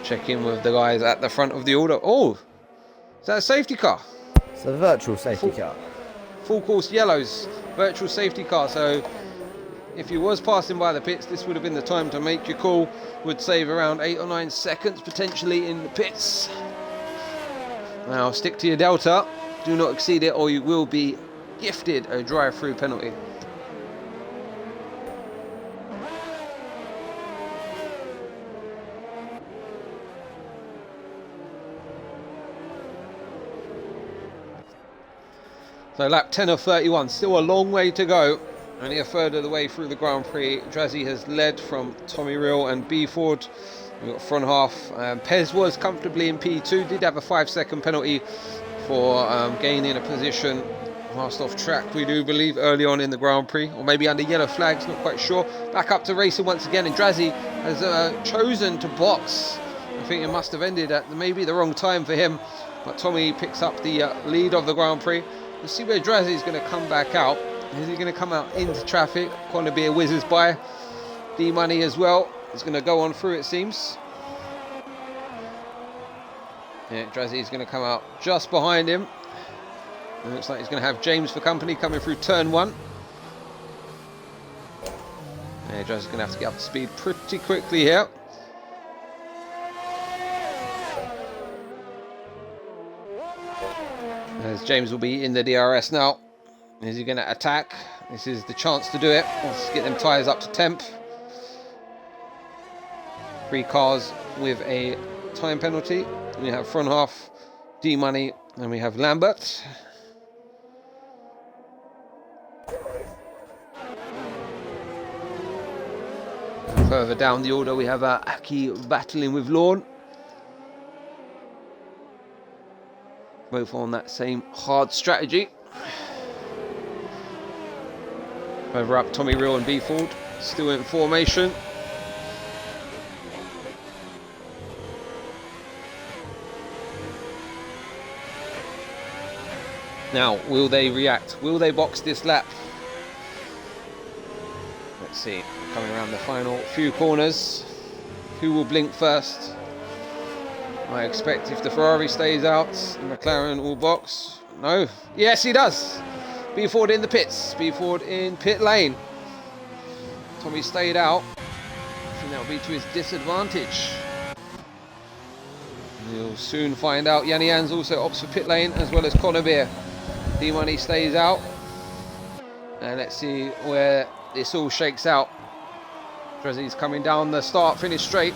Check in with the guys at the front of the order. Oh, is that a safety car? It's a virtual safety car. Full course yellows, virtual safety car. So if you was passing by the pits, this would have been the time to make your call. Would save around 8 or 9 seconds potentially in the pits. Now stick to your delta, do not exceed it, or you will be gifted a drive-through penalty. So lap 10 of 31, still a long way to go. Only a third of the way through the Grand Prix. Drazzy has led from Tommy Real and Beeford. We've got front half. Pez was comfortably in P2, did have a 5-second penalty for gaining a position whilst off track, we do believe, early on in the Grand Prix, or maybe under yellow flags, not quite sure. Back up to racing once again, and Drazzy has chosen to box. I think it must have ended at maybe the wrong time for him, but Tommy picks up the lead of the Grand Prix. We'll see where Drazzy is going to come back out. Is he going to come out into traffic? Going to be a whizzes by. D-Money as well. He's going to go on through, it seems. Yeah, Drazzy is going to come out just behind him. It looks like he's going to have James for company coming through turn 1. Yeah, Drazzy's going to have to get up to speed pretty quickly here. As James will be in the DRS now. Is he going to attack? This is the chance to do it. Let's get them tyres up to temp. 3 cars with a time penalty. We have front half, D-Money, and we have Lambert. Further down the order, we have Aki battling with Lorne. Both on that same hard strategy. Over up Tommy Real and Beeford, still in formation. Now, will they react? Will they box this lap? Let's see. Coming around the final few corners. Who will blink first? I expect if the Ferrari stays out, the McLaren will box. No. Yes, he does. Beeford in the pits. Beeford in pit lane. Tommy stayed out. I think that will be to his disadvantage. You'll soon find out. Yanni Hans also opts for pit lane, as well as Connor Beer. D-Money stays out. And let's see where this all shakes out. Drazzy's coming down the start, finish straight.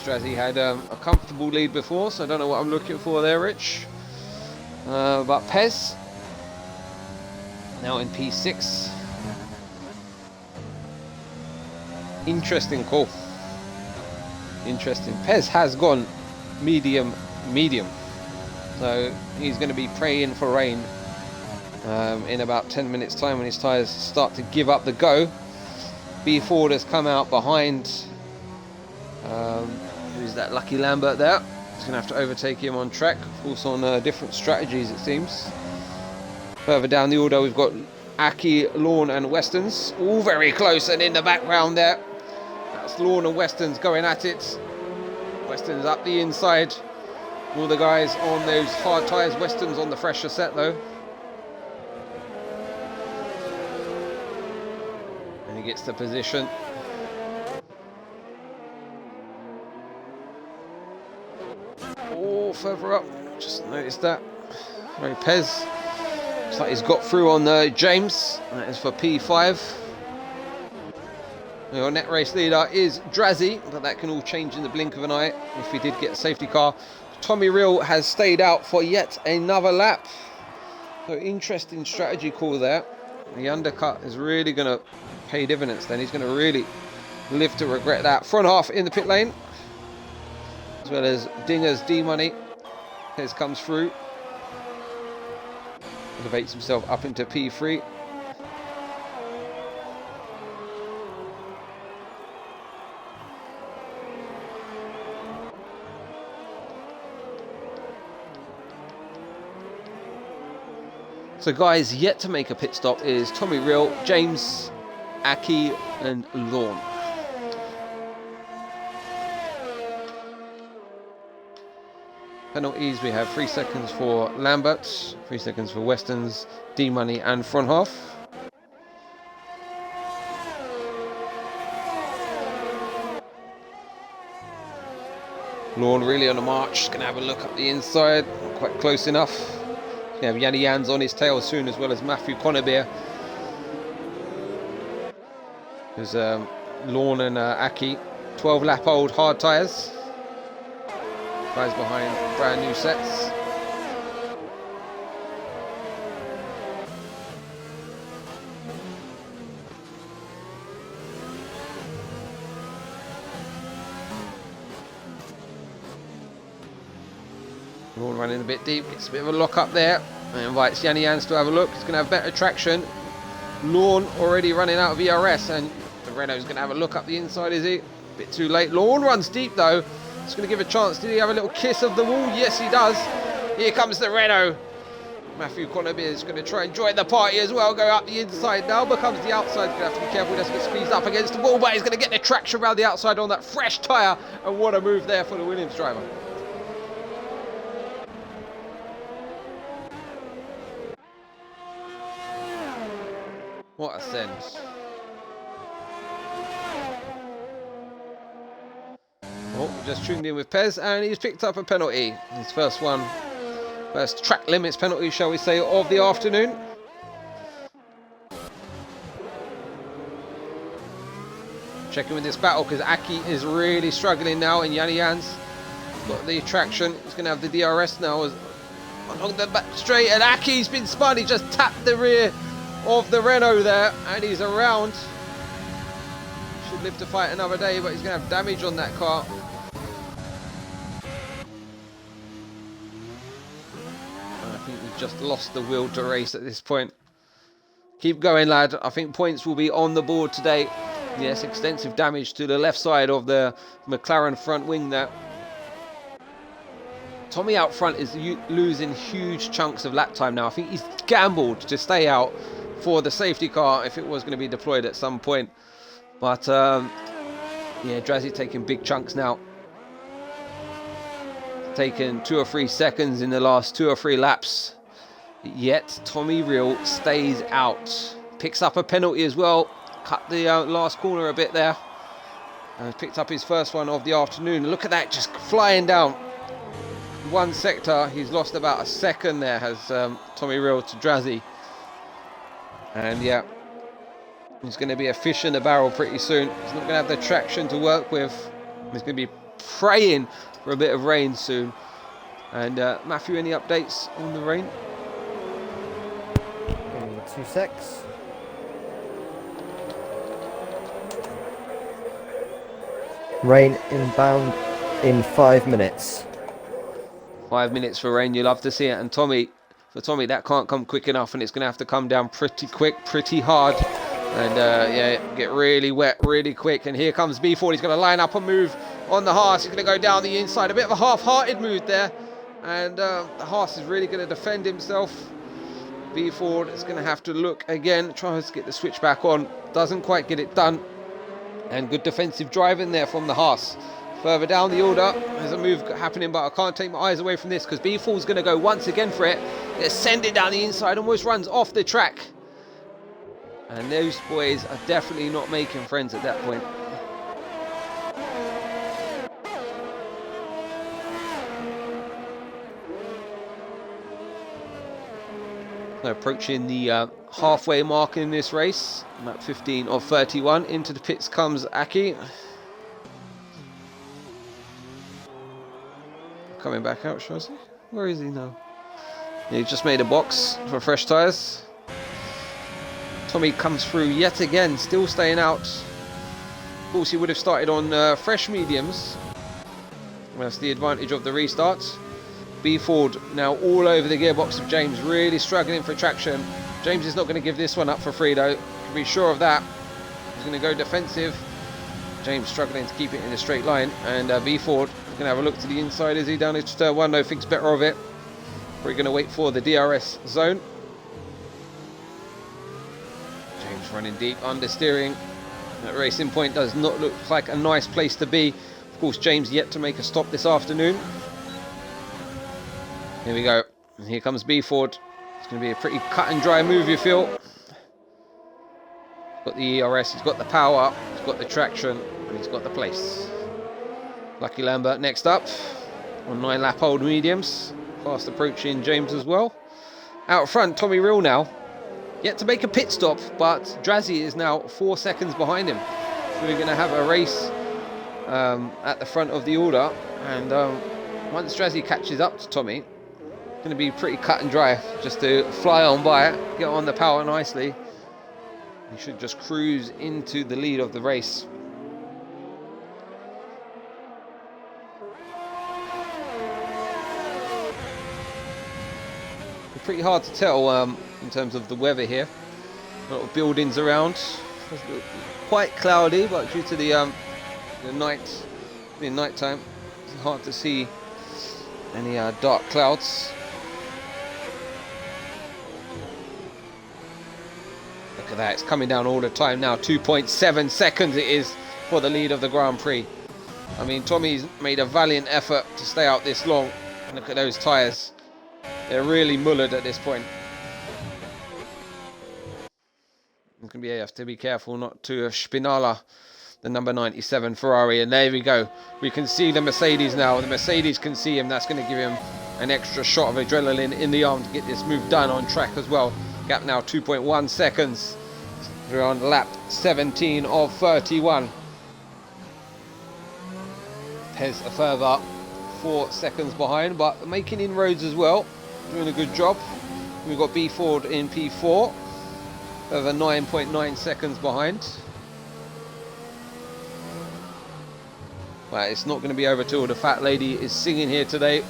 Drazzy had a comfortable lead before, so I don't know what I'm looking for there, Rich. But Pez, now in P6. Interesting call. Interesting. Pez has gone medium. So he's going to be praying for rain in about 10 minutes time when his tyres start to give up the go. B Ford has come out behind. Who's that lucky Lambert there? He's going to have to overtake him on track. Of course on different strategies it seems. Further down the order we've got Aki, Lawn and Westerns. All very close, and in the background there, that's Lawn and Westerns going at it. Westerns up the inside. All the guys on those hard tyres. Westerns on the fresher set though. And he gets the position. Oh, further up. Just noticed that. Very Pez. Looks like he's got through on James. That is for P5. Your net race leader is Drazzy, but that can all change in the blink of an eye if he did get a safety car. Tommy Real has stayed out for yet another lap. So interesting strategy call there. The undercut is really going to pay dividends then. He's going to really live to regret that. Front half in the pit lane, as well as Dinger's D-Money. Pez comes through. Elevates himself up into P3. So guys, yet to make a pit stop is Tommy Real, James, Aki and Lawn. Penalties, we have 3 seconds for Lambert, 3 seconds for Westerns, D-Money and front half. Lawn really on the march, just going to have a look up the inside, not quite close enough. We have Yanni Jans on his tail soon, as well as Matthew Connerbeer. There's Lawn and Aki, 12 lap old hard tyres. Guys behind brand new sets. Lawn running a bit deep, gets a bit of a lock up there, and invites Yanni Jans to have a look. He's going to have better traction. Lawn already running out of ERS, and the Renault's going to have a look up the inside, is he? A bit too late. Lawn runs deep though. It's going to give a chance. Did he have a little kiss of the wall? Yes, he does. Here comes the Renault. Matthew Connerbeer is going to try and join the party as well. Go up the inside now. Becomes the outside. He's going to have to be careful. He doesn't get squeezed up against the wall, but he's going to get the traction around the outside on that fresh tyre. And what a move there for the Williams driver. What a send. Oh, just tuned in with Pez, and he's picked up a penalty. His first one. First track limits penalty, shall we say, of the afternoon. Checking with this battle, because Aki is really struggling now, and Yanni Jans got the traction. He's going to have the DRS now along the back straight, and Aki's been spun. He just tapped the rear of the Renault there, and he's around. Should live to fight another day, but he's going to have damage on that car. I think we've just lost the will to race at this point. Keep going, lad. I think points will be on the board today. Yes, extensive damage to the left side of the McLaren front wing there. Tommy out front is losing huge chunks of lap time now. I think he's gambled to stay out for the safety car if it was going to be deployed at some point. But yeah, Drazzy taking big chunks now. Taken 2 or 3 seconds in the last 2 or 3 laps. Yet Tommy Real stays out. Picks up a penalty as well. cut the last corner a bit there. And picked up his first one of the afternoon. Look at that, just flying down. One sector, he's lost about a second there, has Tommy Rill to Drazzy. And yeah, he's going to be a fish in the barrel pretty soon. He's not going to have the traction to work with. He's going to be praying for a bit of rain soon. And Matthew, any updates on the rain? Give me 2 secs. Rain inbound in 5 minutes. 5 minutes for rain, you love to see it. And Tommy, that can't come quick enough, and it's going to have to come down pretty quick, pretty hard. And yeah, get really wet really quick. And here comes B Ford. He's going to line up a move on the Haas. He's going to go down the inside. A bit of a half-hearted move there. And the Haas is really going to defend himself. B Ford is going to have to look again, tries to get the switch back on. Doesn't quite get it done. And good defensive driving there from the Haas. Further down the order, there's a move happening, but I can't take my eyes away from this because B Ford's going to go once again for it. Gets sending down the inside, almost runs off the track. And those boys are definitely not making friends at that point. So approaching the halfway mark in this race. Lap 15 of 31. Into the pits comes Aki. Coming back out, shall I say? Where is he now? He just made a box for fresh tyres. Tommy comes through yet again, still staying out. Of course, he would have started on fresh mediums. That's the advantage of the restart. B Ford now all over the gearbox of James, really struggling for traction. James is not going to give this one up for free though, can be sure of that. He's going to go defensive. James struggling to keep it in a straight line, and B Ford is going to have a look to the inside. Is he down into turn one? No, thinks better of it. We're going to wait for the DRS zone. James running deep, understeering. That racing point does not look like a nice place to be. Of course, James yet to make a stop this afternoon. Here we go. And here comes B Ford. It's going to be a pretty cut and dry move, you feel. He's got the ERS, he's got the power, he's got the traction, and he's got the place. Lucky Lambert next up on 9 lap old mediums. Fast approaching James as well. Out front, Tommy Rill now. Yet to make a pit stop, but Drazzy is now 4 seconds behind him. So we're going to have a race at the front of the order. And once Drazzy catches up to Tommy, it's going to be pretty cut and dry. Just to fly on by it, get on the power nicely. He should just cruise into the lead of the race. Pretty hard to tell in terms of the weather here. A lot of buildings around. It's quite cloudy, but due to the night, being night time, it's hard to see any dark clouds. Look at that, it's coming down all the time now. 2.7 seconds it is for the lead of the Grand Prix. I mean, Tommy's made a valiant effort to stay out this long. Look at those tyres. They're really mullered at this point. You can have to be careful not to Spinala, the number 97 Ferrari. And there we go. We can see the Mercedes now. The Mercedes can see him. That's going to give him an extra shot of adrenaline in the arm to get this move done on track as well. Gap now 2.1 seconds. We're on lap 17 of 31. Pez a further 4 seconds behind, but making inroads as well. Doing a good job. We've got B Ford in P4, over 9.9 seconds behind. But it's not going to be over till the fat lady is singing here today,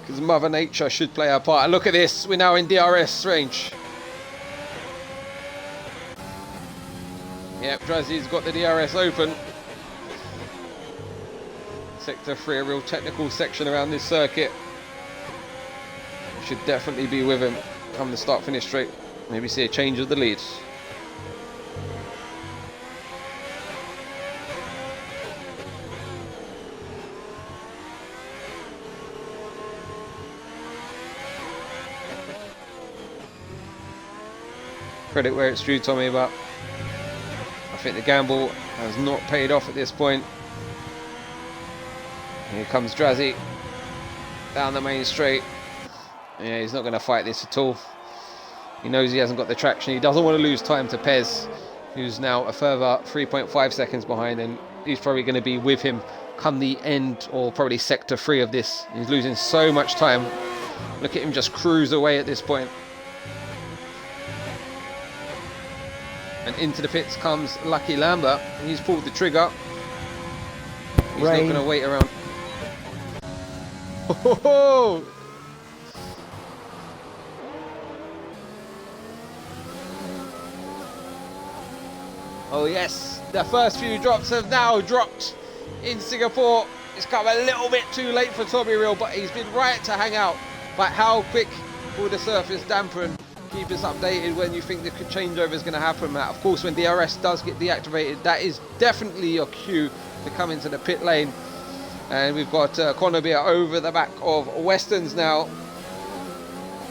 because Mother Nature should play her part. And look at this, we're now in DRS range. Yep, Drazzy's got the DRS open. Sector 3, a real technical section around this circuit. Should definitely be with him come the start finish straight. Maybe see a change of the lead. credit where it's due, Tommy, but I think the gamble has not paid off at this point. Here comes Drazzy down the main straight. Yeah, he's not going to fight this at all. He knows he hasn't got the traction. He doesn't want to lose time to Pez, who's now a further 3.5 seconds behind, and he's probably going to be with him come the end, or probably sector 3 of this. He's losing so much time. Look at him just cruise away at this point. And into the pits comes Lucky Lambert. He's pulled the trigger. He's not going to wait around. Oh! Oh yes, the first few drops have now dropped in Singapore. It's come a little bit too late for Tommy Real, but he's been right to hang out. But how quick will the surface dampen? Keep us updated when you think the changeover is going to happen, Matt. Of course, when DRS does get deactivated, that is definitely your cue to come into the pit lane. And we've got Conobia over the back of Westerns now.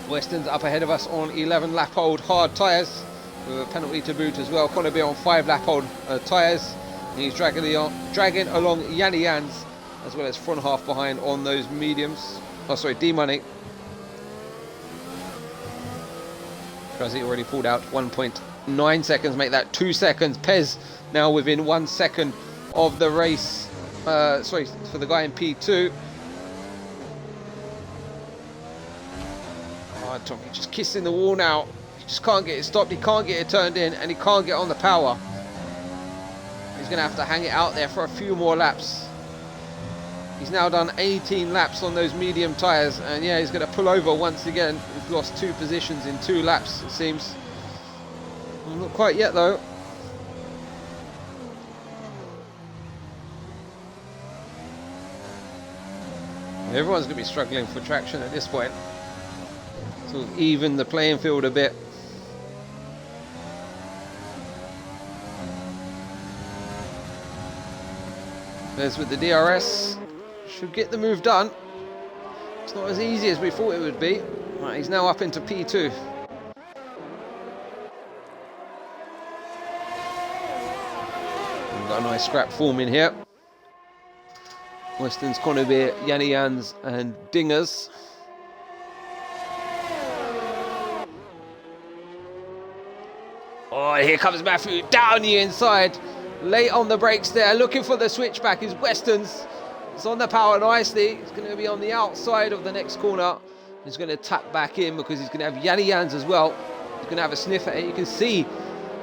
Westerns up ahead of us on 11 lap old hard tyres, with a penalty to boot as well. Conobia on 5 lap old tyres. He's dragging along Yanni Jans, as well as front half behind on those mediums. Oh, sorry, D-Money. Drazzy already pulled out 1.9 seconds, make that 2 seconds. Pez now within 1 second of the race. Sorry, for the guy in P2. Oh, Tommy just kissing the wall now. He just can't get it stopped, he can't get it turned in, and he can't get on the power. He's going to have to hang it out there for a few more laps. He's now done 18 laps on those medium tyres, and yeah, he's going to pull over once again. He's lost 2 positions in 2 laps, it seems. Not quite yet, though. Everyone's going to be struggling for traction at this point. Sort of even the playing field a bit. There's with the DRS. Should get the move done. It's not as easy as we thought it would be. Right, he's now up into P2. We've got a nice scrap forming here. Western's Conobia, Yanni Jans and Dingers. Oh, here comes Matthew down the inside. Late on the brakes there, looking for the switchback is Westerns. It's on the power nicely. It's going to be on the outside of the next corner. He's going to tap back in because he's going to have Yanni Jans as well. He's going to have a sniff at it. You can see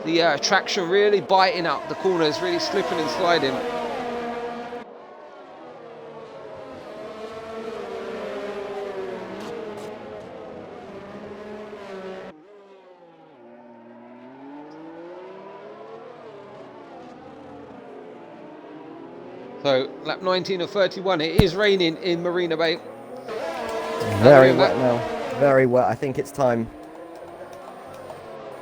the traction really biting up the corners, really slipping and sliding. So, lap 19 of 31, it is raining in Marina Bay. Very wet now, very wet. I think it's time.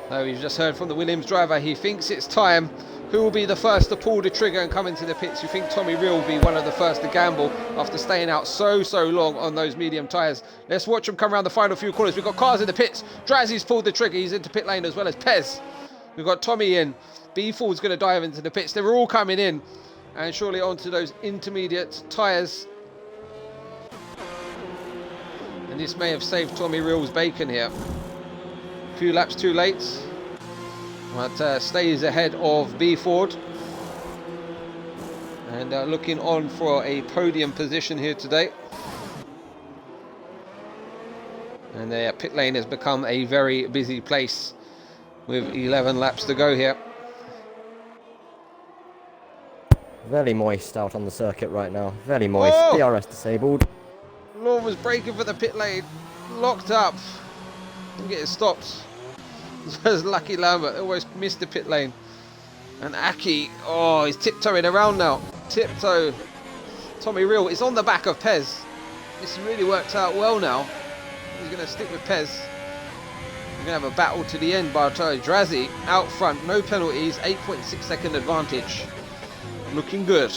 So, we've just heard from the Williams driver, he thinks it's time. Who will be the first to pull the trigger and come into the pits? You think Tommy Real will be one of the first to gamble after staying out so long on those medium tyres? Let's watch him come around the final few corners. We've got cars in the pits. Drazzy's pulled the trigger, he's into pit lane as well as Pez. We've got Tommy in. B4's going to dive into the pits. They're all coming in. And surely onto those intermediate tyres. And this may have saved Tommy Real's bacon here. A few laps too late. But stays ahead of B Ford. And looking on for a podium position here today. And the pit lane has become a very busy place with 11 laps to go here. Very moist out on the circuit right now. Very moist. Oh! DRS disabled. Law was braking for the pit lane. Locked up. Didn't get it stopped. As well as Lucky Lambert. Almost missed the pit lane. And Aki. Oh, he's tiptoeing around now. Tiptoe. Tommy Real. It's on the back of Pez. This really worked out well now. He's going to stick with Pez. We're going to have a battle to the end. But Drazzy out front. No penalties. 8.6 second advantage. Looking good.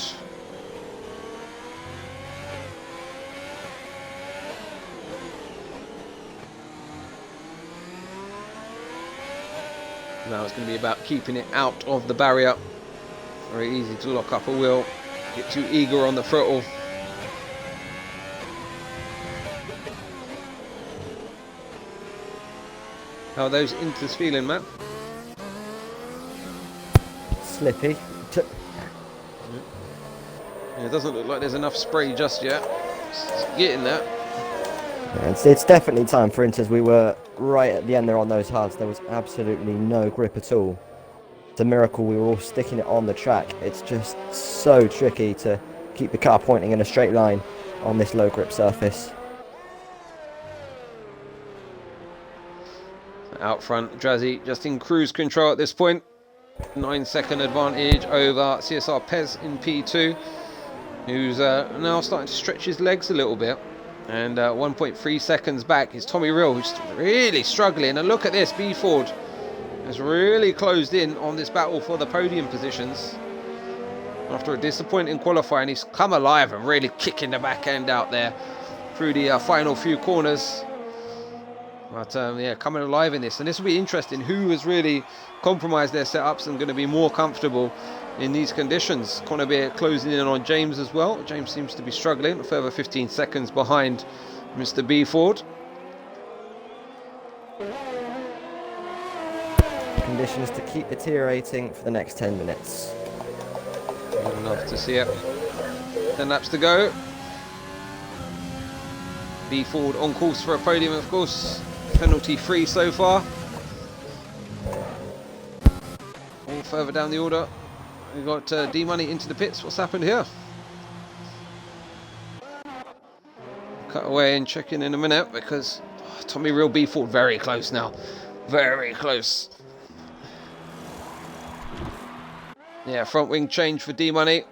Now it's going to be about keeping it out of the barrier. Very easy to lock up a wheel, get too eager on the throttle. How are those inters feeling, Matt? Slippy. Yeah, it doesn't look like there's enough spray just yet. It's getting there. Yeah, it's definitely time for Inters. We were right at the end there on those hards. There was absolutely no grip at all. It's a miracle we were all sticking it on the track. It's just so tricky to keep the car pointing in a straight line on this low grip surface. Out front, Drazzy just in cruise control at this point. 9-second advantage over CSR Pez in P2, who's now starting to stretch his legs a little bit. And 1.3 seconds back is Tommy Rill, who's really struggling. And look at this, B Ford has really closed in on this battle for the podium positions. After a disappointing qualifying, he's come alive and really kicking the back end out there through the final few corners. But yeah, coming alive in this. And this will be interesting. Who has really compromised their setups and going to be more comfortable in these conditions? Conor Beer closing in on James as well. James seems to be struggling, a further 15 seconds behind Mr. B Ford. Conditions to keep deteriorating for the next 10 minutes. I'd love to see it. 10 laps to go. B Ford on course for a podium, of course. Penalty free so far. All further down the order. We've got D Money into the pits. What's happened here? Cut away and check in a minute because Tommy Rill, B Ford very close now. Very close. Yeah, front wing change for D Money.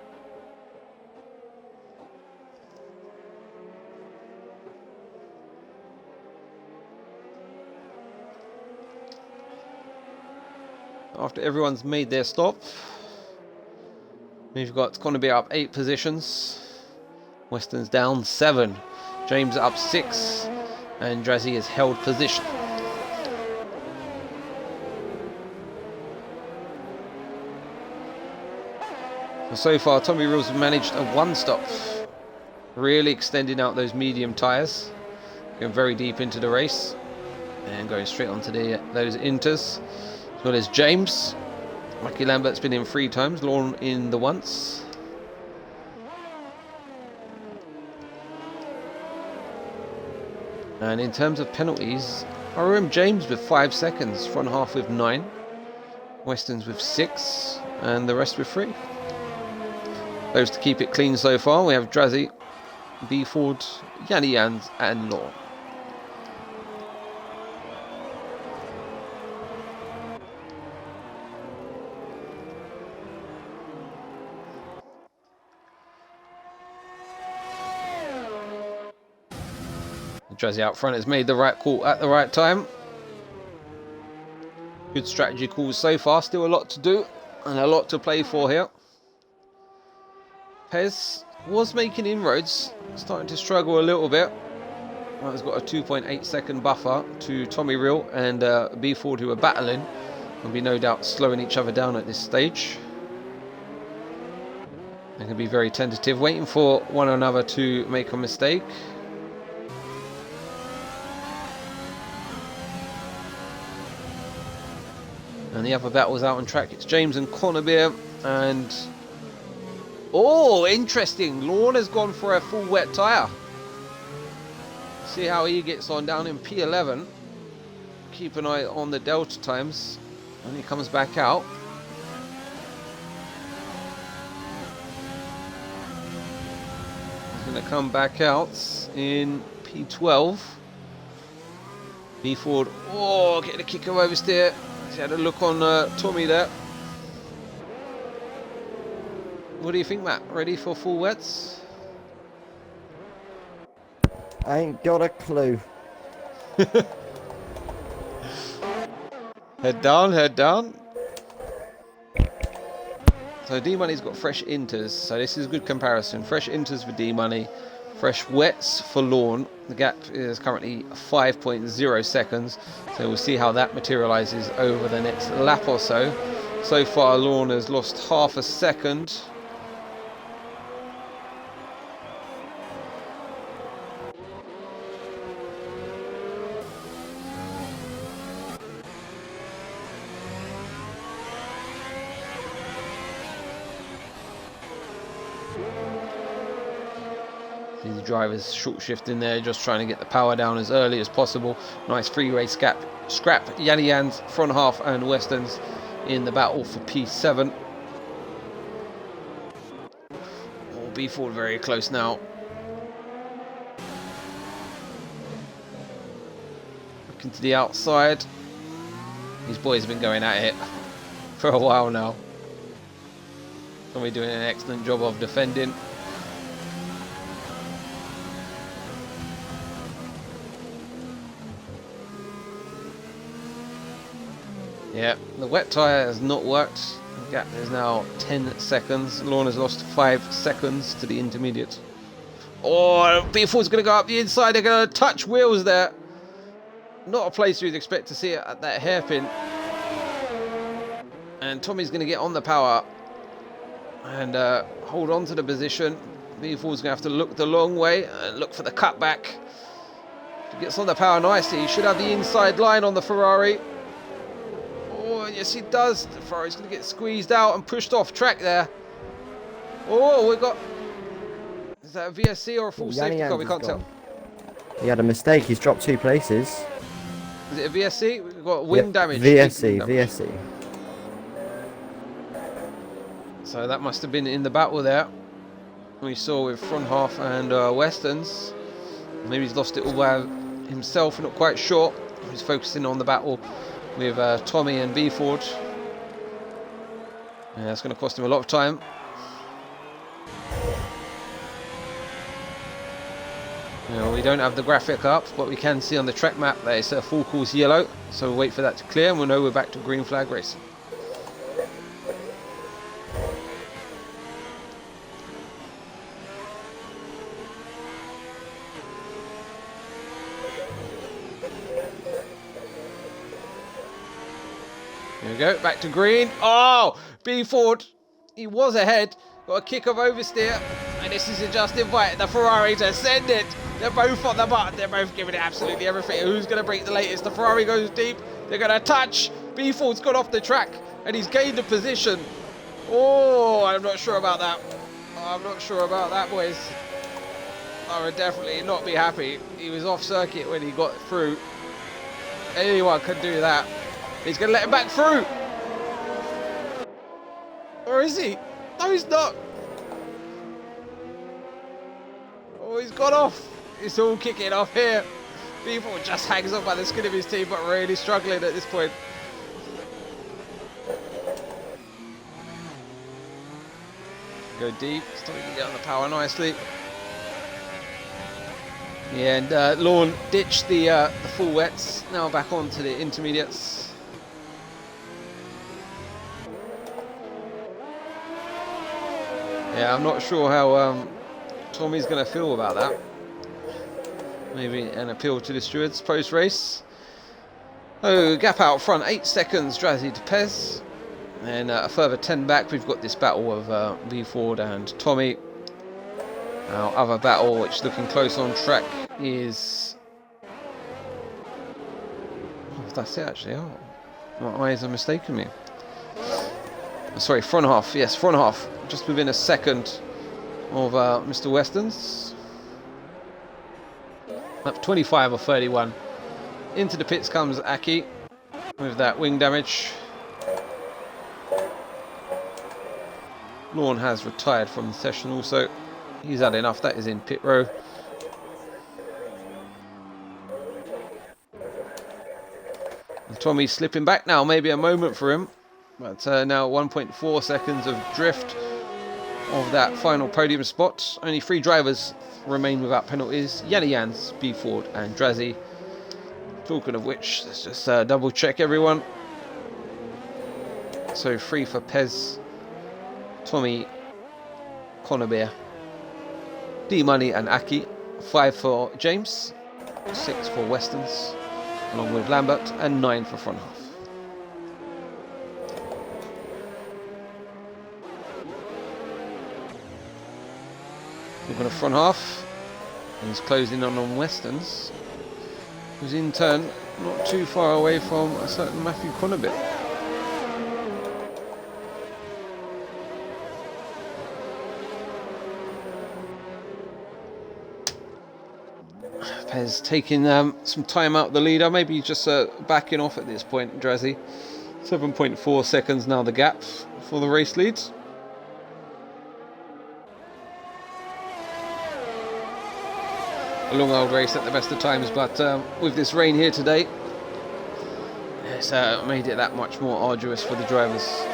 After everyone's made their stop, we've got Conor Beer up 8 positions, Weston's down 7, James up 6, and Drazzy has held position. So far, Tommy Rill's managed a 1-stop, really extending out those medium tyres, going very deep into the race, and going straight onto those inters. As well as James. Mikey Lambert's been in 3 times, Lorne in the once. And in terms of penalties, ROM James with 5 seconds, front half with 9, Weston's with 6, and the rest with 3. Those to keep it clean so far, we have Drazzy, B Ford, Yanni Jans, and Lorne. Drazzy out front has made the right call at the right time. Good strategy calls so far. Still a lot to do and a lot to play for here. Pez was making inroads, starting to struggle a little bit. Well, he's got a 2.8 second buffer to Tommy Rill and B Ford, who are battling. Will be no doubt slowing each other down at this stage. They can be very tentative, waiting for one another to make a mistake. And the other battles out on track. It's James and Conor Beer. And oh, interesting. Lorne has gone for a full wet tyre. See how he gets on down in P11. Keep an eye on the delta times when he comes back out. He's going to come back out in P12. B Ford, oh, getting a kick of oversteer. He had a look on Tommy there. What do you think, Matt? Ready for full wets? I ain't got a clue. Head down, head down. So D-Money's got fresh inters, so this is a good comparison. Fresh inters for D-Money, Fresh wets for Lawn. The gap is currently 5.0 seconds. So we'll see how that materialises over the next lap or so. So far, Lawn has lost half a second. The drivers short shifting there, just trying to get the power down as early as possible. Nice free race gap. Scrap, Yanian's front half and Weston's in the battle for P7. Oh, B4 very close now. Looking to the outside. These boys have been going at it for a while now. Tommy doing an excellent job of defending. Yeah, the wet tyre has not worked. The gap is now 10 seconds. Lawn has lost 5 seconds to the intermediate. Oh, B4's going to go up the inside. They're going to touch wheels there. Not a place you'd expect to see it at that hairpin. And Tommy's going to get on the power and hold on to the position. B4's going to have to look the long way and look for the cutback. He gets on the power nicely. He should have the inside line on the Ferrari. Oh, yes, he does. The Ferrari's going to get squeezed out and pushed off track there. Oh, we've got... Is that a VSC or a full safety car? We can't tell. He had a mistake. He's dropped 2 places. Is it a VSC? We've got wing damage. VSC, VSC. So that must have been in the battle there. We saw with front half and Weston's. Maybe he's lost it all by himself, not quite sure. He's focusing on the battle with Tommy and Beeford. Yeah, that's going to cost him a lot of time. You know, we don't have the graphic up, but we can see on the track map that it's a full course yellow. So we'll wait for that to clear and we'll know we're back to green flag racing. Here we go, back to green. Oh, B Ford, he was ahead. Got a kick of oversteer, and this is just inviting the Ferrari to send it. They're both on the button. They're both giving it absolutely everything. Who's going to break the latest? The Ferrari goes deep. They're going to touch. B Ford's got off the track, and he's gained a position. Oh, I'm not sure about that. I'm not sure about that, boys. I would definitely not be happy. He was off circuit when he got through. Anyone could do that. He's going to let him back through. Or is he? No, he's not. Oh, he's got off. It's all kicking off here. People just hangs on by the skin of his teeth, but really struggling at this point. Go deep. Starting to get on the power nicely. Yeah, and Lawn ditched the full wets. Now back onto the intermediates. Yeah, I'm not sure how Tommy's going to feel about that. Maybe an appeal to the stewards post-race. Oh, gap out front, 8 seconds, Drazzy to Pez. And a further 10 back, we've got this battle of B Ford and Tommy. Our other battle, which is looking close on track, is... Oh, that's it actually. Oh, my eyes are mistaken me. Sorry, front half. Yes, front half. Just within a second of Mr. Weston's. Up 25 or 31. Into the pits comes Aki with that wing damage. Lawn has retired from the session also. He's had enough. That is in pit row. And Tommy's slipping back now. Maybe a moment for him. But now 1.4 seconds of drift of that final podium spot. Only 3 drivers remain without penalties. Yanni Jans, B Ford and Drazzy. Talking of which, let's just double check everyone. So 3 for Pez, Tommy, Conor Bear D-Money and Aki. 5 for James, 6 for Westerns, along with Lambert, and 9 for front half. Looking at front half, and he's closing on Westerns, who's in turn not too far away from a certain Matthew Connobit. Pez taking some time out the leader, maybe just backing off at this point, Drazzy. 7.4 seconds now the gap for the race leads. A long old race at the best of times, but with this rain here today, it's made it that much more arduous for the drivers.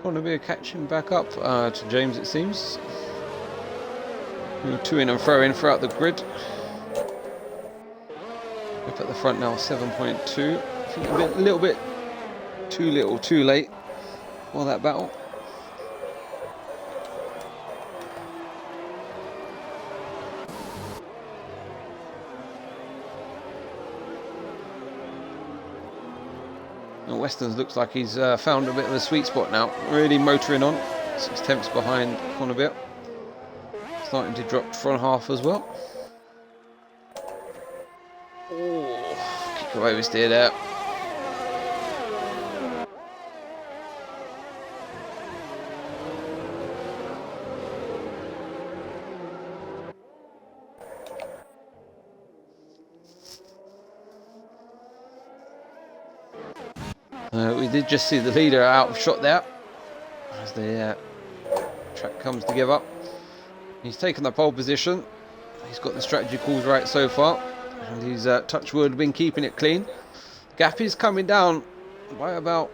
Want to be catching back up to James, it seems. Two in and throw in throughout the grid. Up at the front now, 7.2. I think a little bit too little, too late for that battle. Westerns looks like he's found a bit of a sweet spot now. Really motoring on. 6 tenths behind Connobit. Starting to drop front half as well. Oh, kick away oversteer there. We did just see the leader out of shot there as the track comes to give up. He's taken the pole position. He's got the strategy calls right so far, and he's touch wood, been keeping it clean. Gap is coming down by about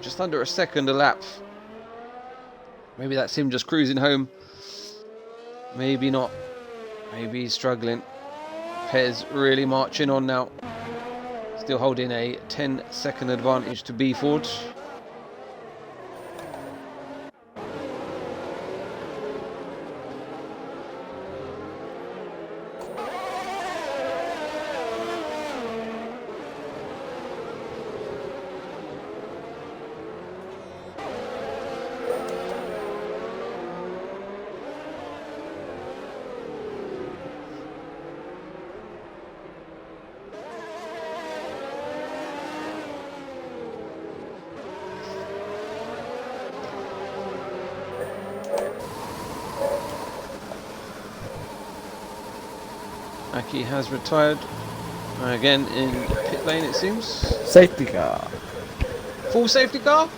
just under a second a lap. Maybe that's him just cruising home. Maybe not. Maybe he's struggling. Pez really marching on now. Still holding a 10-second advantage to B Ford. Aki has retired again in pit lane, it seems. Safety car. Full safety car?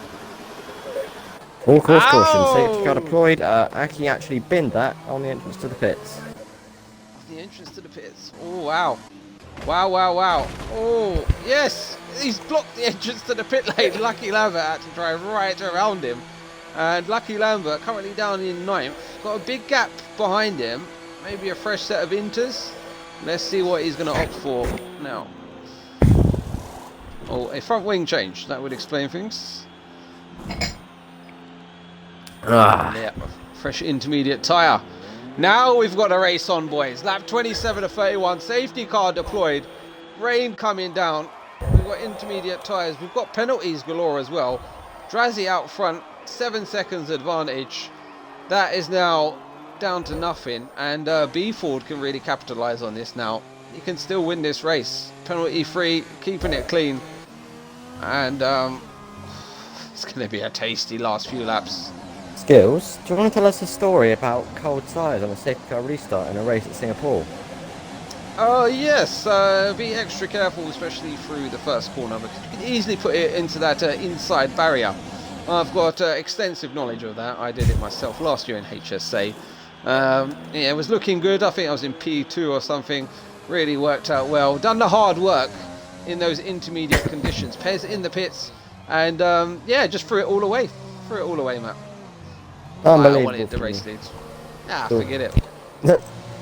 All course caution. Safety car deployed. Aki actually binned that on the entrance to the pits. The entrance to the pits. Oh, wow. Wow, wow, wow. Oh, yes. He's blocked the entrance to the pit lane. Lucky Lambert had to drive right around him. And Lucky Lambert currently down in 9th. Got a big gap behind him. Maybe a fresh set of inters. Let's see what he's going to opt for now. Oh, a front wing change. That would explain things. Yeah, fresh intermediate tyre. Now we've got a race on, boys. Lap 27 of 31. Safety car deployed. Rain coming down. We've got intermediate tyres. We've got penalties galore as well. Drazzy out front. 7 seconds advantage. That is now down to nothing, and B Ford can really capitalise on this now. He can still win this race, penalty free, keeping it clean, and it's going to be a tasty last few laps. Skills, do you want to tell us a story about cold tyres on a safety car restart in a race at Singapore? Yes, be extra careful, especially through the first corner, because you can easily put it into that inside barrier. I've got extensive knowledge of that. I did it myself last year in HSA. Yeah, it was looking good. I think I was in P2 or something. Really worked out well. Done the hard work in those intermediate conditions. Pez in the pits, and yeah, just threw it all away. Threw it all away, Matt. I Unbelievable. wanted the race leads. Ah, Cool. forget it.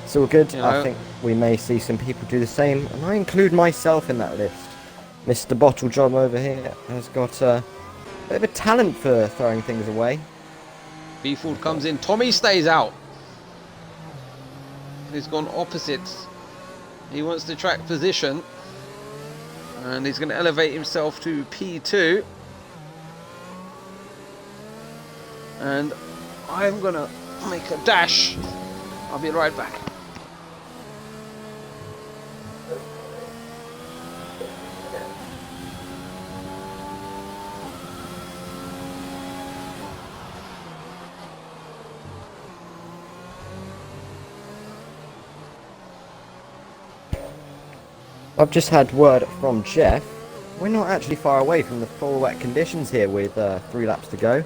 It's all good. You I know. think we may see some people do the same, and I include myself in that list. Mr. Bottle Job over here has got a bit of a talent for throwing things away. Beeford comes in. Tommy stays out. He's gone opposites. He wants the track position. And he's going to elevate himself to P2. And I'm going to make a dash. I'll be right back. I've just had word from Jeff. We're not actually far away from the full wet conditions here with 3 laps to go.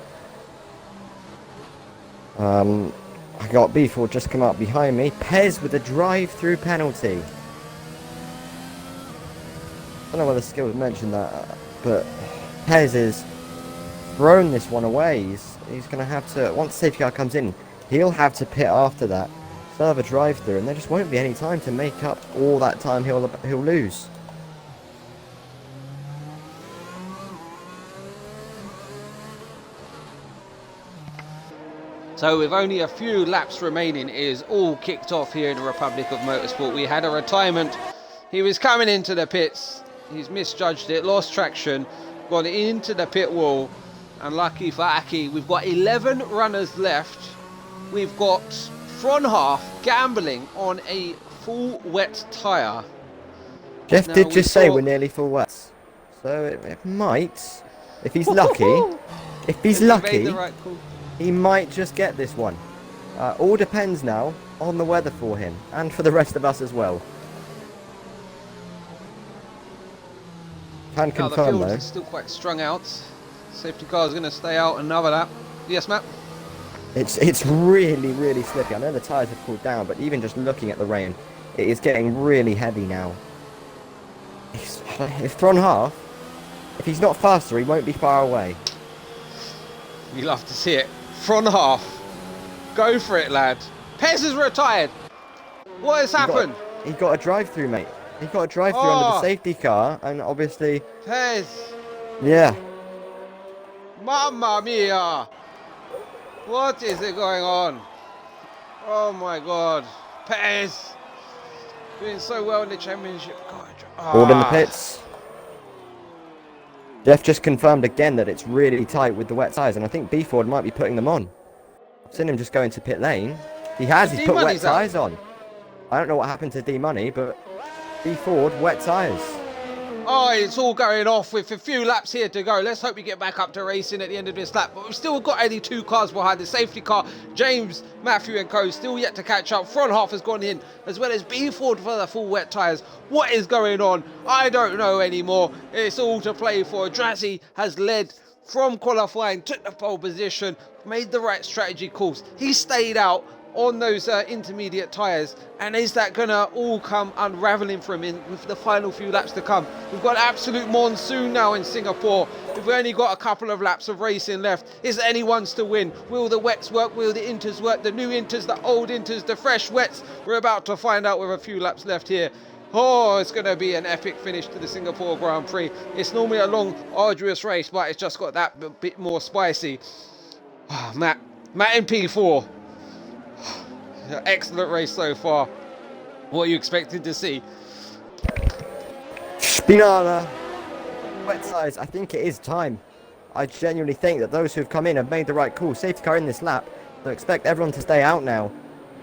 I got B4 just come up behind me. Pez with a drive-through penalty. I don't know whether Skills mentioned that, but Pez has thrown this one away. He's going to have to, once the safety car comes in, he'll have to pit after that. Still have a drive-through, and there just won't be any time to make up all that time he'll lose. So with only a few laps remaining, it is all kicked off here in the Republic of Motorsport. We had a retirement. He was coming into the pits. He's misjudged it, lost traction, gone into the pit wall. And lucky for Aki, we've got 11 runners left. We've got front half gambling on a full wet tyre. Jeff Now, did just say we're nearly full wet. So it might, if he's lucky, he might just get this one. All depends now on the weather for him and for the rest of us as well. Can confirm the field though. is still quite strung out. Safety car is going to stay out another lap. Yes, Matt? It's really slippy. I know the tyres have cooled down, but even just looking at the rain, it is getting really heavy now. If front half, if he's not faster, he won't be far away. We love to see it. Front half. Go for it, lad. Pez is retired. What has happened? He got a drive-through, mate. He got a drive-through under the safety car, and obviously... Pez. Yeah. Mamma mia. What is it going on? Oh my god. Pez. Doing so well in the championship. God. All in the pits. Jeff just confirmed again that it's really tight with the wet tyres, and I think B-Ford might be putting them on. I've seen him just go into pit lane. He's put wet tyres on. I don't know what happened to D-Money, but B-Ford, wet tyres. Oh, it's all going off with a few laps here to go. Let's hope we get back up to racing at the end of this lap. But we've still got only 2 cars behind the safety car. James, Matthew and co still yet to catch up. Front half has gone in, as well as B-Ford for the full wet tyres. What is going on? I don't know anymore. It's all to play for. Drazzy has led from qualifying, took the pole position, made the right strategy calls. He stayed out on those intermediate tyres, and is that gonna all come unraveling for him in with the final few laps to come? We've got absolute monsoon now in Singapore. We've only got a couple of laps of racing left. Is there anyone's to win? Will the wets work? Will the inters work? The new inters, the old inters, the fresh wets? We're about to find out with a few laps left here. Oh, it's going to be an epic finish to the Singapore Grand Prix. It's normally a long, arduous race, but it's just got that bit more spicy. Oh, Matt in P4. Excellent race so far. What are you expecting to see? Spinala, wet tyres. I think it is time. I genuinely think that those who have come in have made the right call. Safety car in this lap. I expect everyone to stay out now.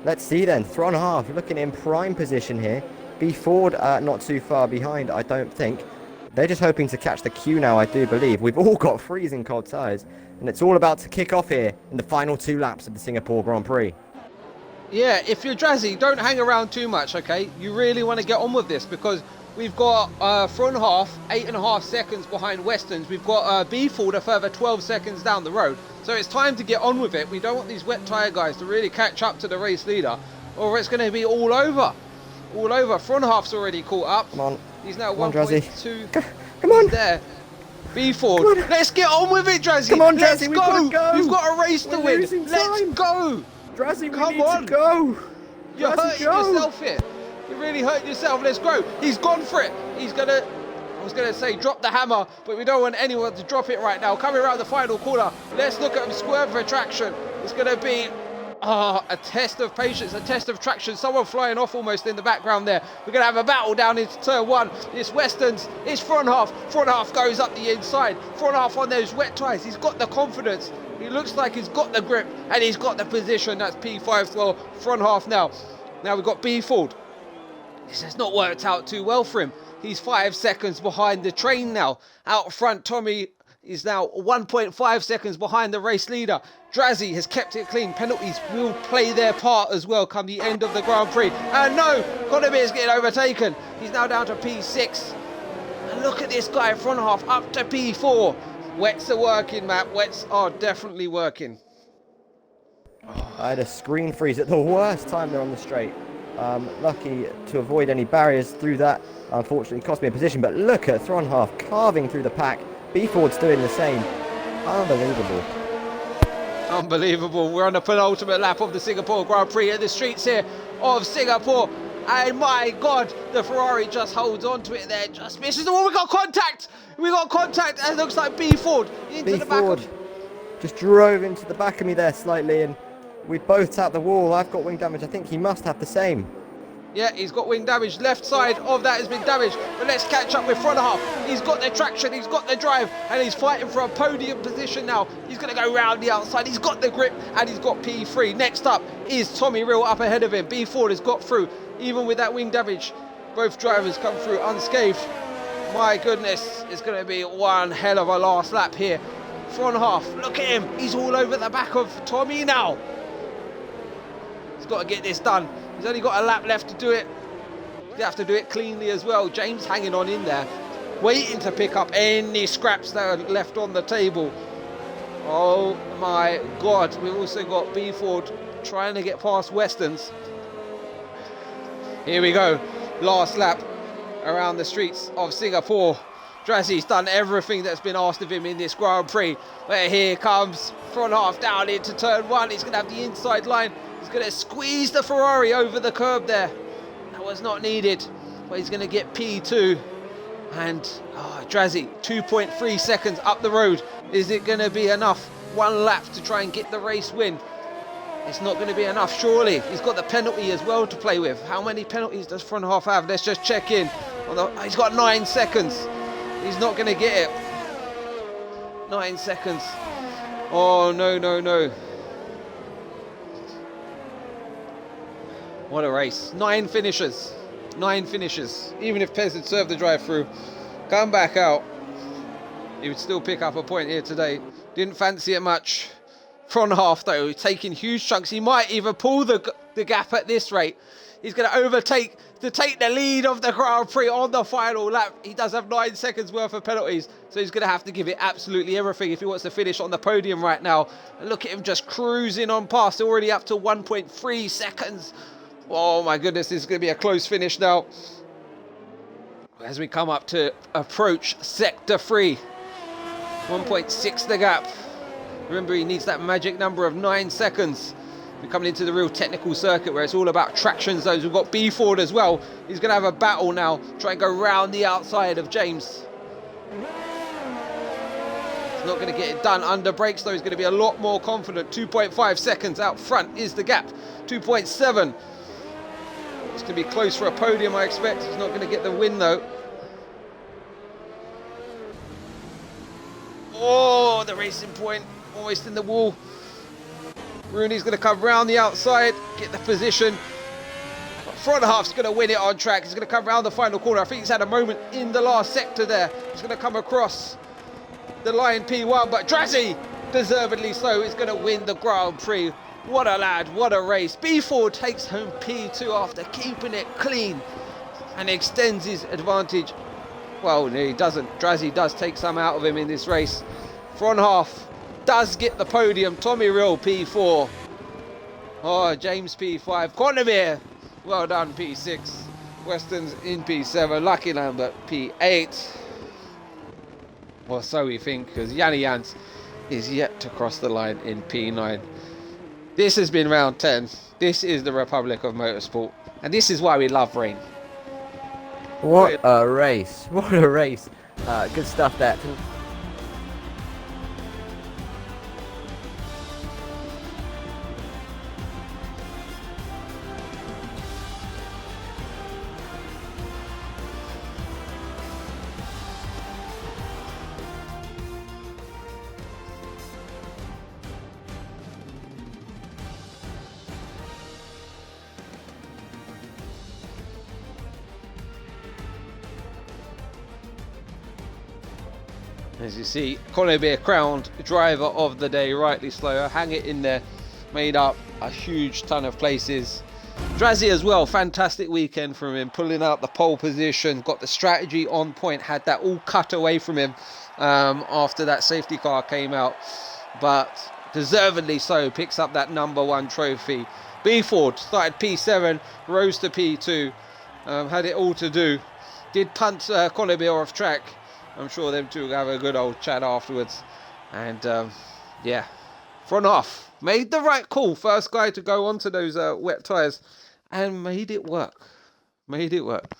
Let's see then. Thron half looking in prime position here. B Ford not too far behind, I don't think. They're just hoping to catch the queue now, I do believe. We've all got freezing cold tyres, and it's all about to kick off here in the final 2 laps of the Singapore Grand Prix. Yeah, if you're Drazzy, don't hang around too much, okay? You really want to get on with this, because we've got front half 8.5 seconds behind Westerns. We've got B Ford a further 12 seconds down the road. So it's time to get on with it. We don't want these wet tyre guys to really catch up to the race leader, or it's going to be all over. All over. Front half's already caught up. Come on. He's now Come on, 1.2. Come on. There. B Ford. Let's get on with it, Drazzy. Come on, Let's Drazzy, we've go. got to go. You've got a race to We're win. losing Let's time. go. Drazzy, Come we need on. to go. You're Drazzy, hurting go. yourself here. You're really hurting yourself. Let's go. He's gone for it. He's going to... I was going to say drop the hammer, but we don't want anyone to drop it right now. Coming around the final corner, let's look at him swerve for traction. It's going to be a test of patience, a test of traction. Someone flying off almost in the background there. We're going to have a battle down into turn one. It's Weston's, it's front half. Front half goes up the inside. Front half on those wet tyres. He's got the confidence. He looks like he's got the grip and he's got the position. That's P5 well, front half now. Now we've got B Ford. This has not worked out too well for him. He's 5 seconds behind the train now. Out front, Tommy is now 1.5 seconds behind the race leader. Drazzy has kept it clean. Penalties will play their part as well come the end of the Grand Prix. And no, Conor is getting overtaken. He's now down to P6. And look at this guy, front half, up to P4. Wets are working, Matt. Wets are definitely working. I had a screen freeze at the worst time there on the straight. Lucky to avoid any barriers through that. Unfortunately cost me a position, but look at Thronhalf carving through the pack. B Ford's doing the same. Unbelievable. Unbelievable. We're on the penultimate lap of the Singapore Grand Prix at the streets here of Singapore. And my God, the Ferrari just holds on to it there. Just misses. Oh, we got contact. We got contact. And it looks like B Ford into the back of... just drove into the back of me there slightly, and we both tapped the wall. I've got wing damage. I think he must have the same. Yeah, he's got wing damage. Left side of that has been damaged. But let's catch up with front half. He's got the traction, he's got the drive, and he's fighting for a podium position now. He's going to go round the outside. He's got the grip, and he's got P3. Next up is Tommy Rill up ahead of him. B Ford has got through, even with that wing damage. Both drivers come through unscathed. My goodness, it's going to be one hell of a last lap here. Front half, look at him. He's all over the back of Tommy now. He's got to get this done. He's only got a lap left to do it. You have to do it cleanly as well. James hanging on in there, waiting to pick up any scraps that are left on the table. Oh my God. We've also got B Ford trying to get past Westerns. Here we go. Last lap around the streets of Singapore. Drazzy's done everything that's been asked of him in this Grand Prix. Where here comes front half down into turn one. He's going to have the inside line. He's going to squeeze the Ferrari over the curb there. That was not needed, but he's going to get P2. And Drazzy, 2.3 seconds up the road. Is it going to be enough? One lap to try and get the race win. It's not going to be enough, surely. He's got the penalty as well to play with. How many penalties does front half have? Let's just check in. He's got 9 seconds. He's not going to get it. 9 seconds. Oh, no, no, no. What a race. 9 finishes. 9 finishes. Even if Pez had served the drive-through, come back out, he would still pick up a point here today. Didn't fancy it much. Front half, though, taking huge chunks. He might even pull the gap at this rate. He's going to overtake to take the lead of the Grand Prix on the final lap. He does have 9 seconds worth of penalties, so he's going to have to give it absolutely everything if he wants to finish on the podium right now. And look at him just cruising on past, already up to 1.3 seconds. Oh my goodness, this is going to be a close finish now. As we come up to approach sector 3. 1.6 the gap. Remember, he needs that magic number of 9 seconds. We're coming into the real technical circuit where it's all about traction zones. We've got B Ford as well. He's going to have a battle now. Try and go round the outside of James. He's not going to get it done under brakes though. He's going to be a lot more confident. 2.5 seconds out front is the gap. 2.7. It's going to be close for a podium, I expect. He's not going to get the win though. Oh, the racing point almost in the wall. Rooney's going to come round the outside, get the position. Front half's going to win it on track. He's going to come round the final corner. I think he's had a moment in the last sector there. He's going to come across the line P1, but Drazzy, deservedly so, is going to win the Grand Prix. What a lad, what a race. B4 takes home P2 after keeping it clean and extends his advantage. Well, no, he doesn't. Drazzy does take some out of him in this race. Front half does get the podium. Tommy Rill P4. Oh, James P5. Quantamere, well done, P6. Weston's in P7. Lucky Lambert P8. or so we think, because Yanni Jans is yet to cross the line in P9. This has been round 10. This is the Republic of Motorsport, and this is why we love rain. What a race! What a race! Good stuff there. As you see, Connor crowned driver of the day, rightly slow. Hang it in there, made up a huge ton of places. Drazzy as well, fantastic weekend from him, pulling out the pole position, got the strategy on point, had that all cut away from him after that safety car came out, but deservedly so, picks up that #1 trophy. B Ford started P7, rose to P2, had it all to do, did punt Connor off track. I'm sure them two will have a good old chat afterwards. And yeah, front off, made the right call. First guy to go onto those wet tyres and made it work. Made it work.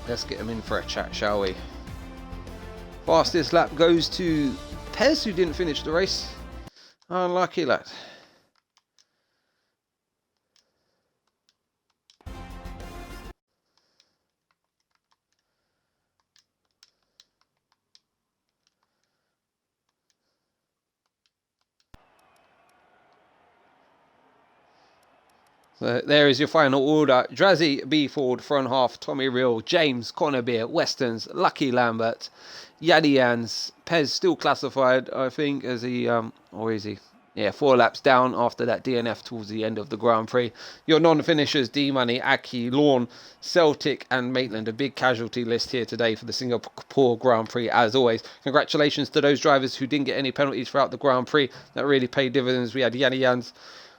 Let's get him in for a chat, shall we? Fastest lap goes to Pez, who didn't finish the race. Unlucky lad. So there is your final order. Drazzy, B Ford, front half, Tommy Real, James, Connor Beer, Westerns, Lucky Lambert, Yanni Jans, Pez still classified, I think, as he, or is he? Yeah, 4 laps down after that DNF towards the end of the Grand Prix. Your non-finishers, D-Money, Aki, Lawn, Celtic and Maitland. A big casualty list here today for the Singapore Grand Prix, as always. Congratulations to those drivers who didn't get any penalties throughout the Grand Prix. That really paid dividends. We had Yanni Jans,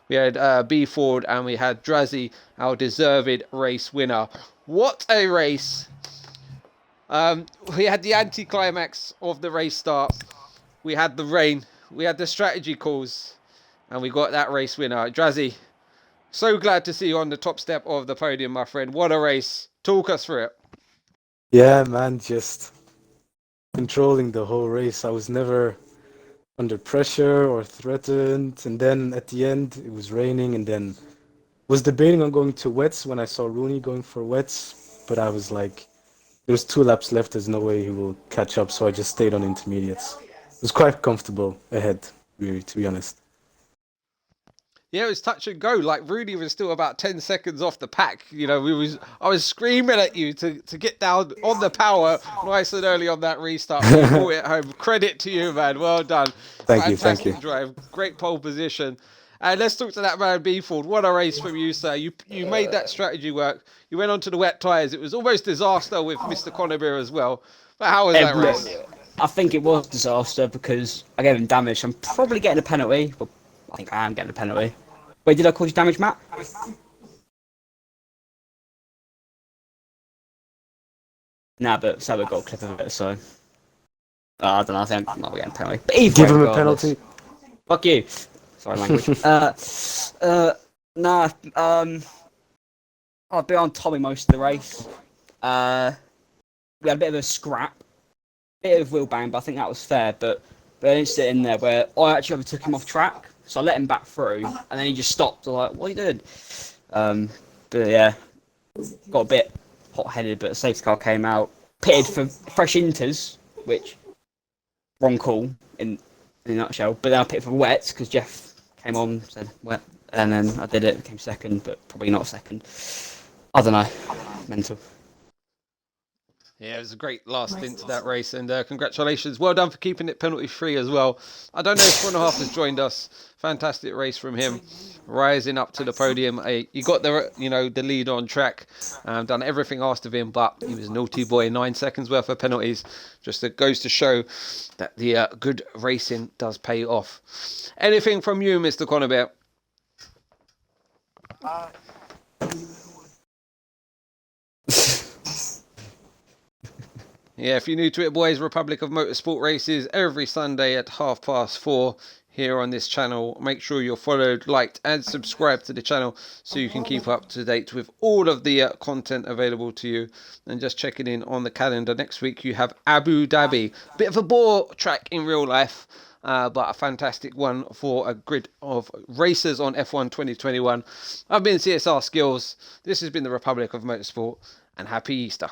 we had B Ford, and we had Drazzy, our deserved race winner. What a race! We had the anti-climax of the race start. We had the rain. We had the strategy calls. And we got that race winner. Drazzy, so glad to see you on the top step of the podium, my friend. What a race. Talk us through it. Yeah, man, just controlling the whole race. I was never under pressure or threatened, and then at the end it was raining, and then was debating on going to wets when I saw Rooney going for wets, but I was like, there's 2 laps left, there's no way he will catch up, so I just stayed on intermediates. It was quite comfortable ahead, really, to be honest. Yeah, it was touch and go. Like, Rudy was still about 10 seconds off the pack. You know, I was screaming at you to get down on the power nice and early on that restart. You brought it home. Credit to you, man. Well done. Thank you. Fantastic drive. Great pole position. And let's talk to that man, B Ford. What a race from you, sir. You made that strategy work. You went onto the wet tyres. It was almost disaster with Mr. Conabir as well. But how was that race? I think it was disaster because I gave him damage. I'm probably getting a penalty. Well, I think I am getting a penalty. Wait, did I cause you damage, Matt? Nah, but Saber got a clip of it, so... I don't know, I think I might be getting a penalty. But Give him a penalty. Fuck you. Sorry, language. I've been on Tommy most of the race. We had a bit of a scrap. Bit of wheel bang, but I think that was fair, but an incident in there where I actually overtook him off track. So I let him back through, and then he just stopped. I was like, what are you doing? But yeah, got a bit hot-headed, but a safety car came out. Pitted for fresh inters, which, wrong call in a nutshell. But then I pitted for wets, because Jeff came on, said wet, and then I did it, became second, but probably not second. I don't know, mental. Yeah, it was a great last stint to that race, and congratulations. Well done for keeping it penalty-free as well. I don't know if 1.5 has joined us. Fantastic race from him, rising up to the podium. He got the lead on track, done everything asked of him, but he was a naughty boy. 9 seconds worth of penalties. Just goes to show that the good racing does pay off. Anything from you, Mr. Conabert? Yeah, if you're new to it, boys, Republic of Motorsport races every Sunday at 4:30 here on this channel. Make sure you're followed, liked, and subscribed to the channel so you can keep up to date with all of the content available to you. And just checking in on the calendar, next week you have Abu Dhabi. Bit of a bore track in real life, but a fantastic one for a grid of racers on F1 2021. I've been CSR Skills. This has been the Republic of Motorsport, and happy Easter.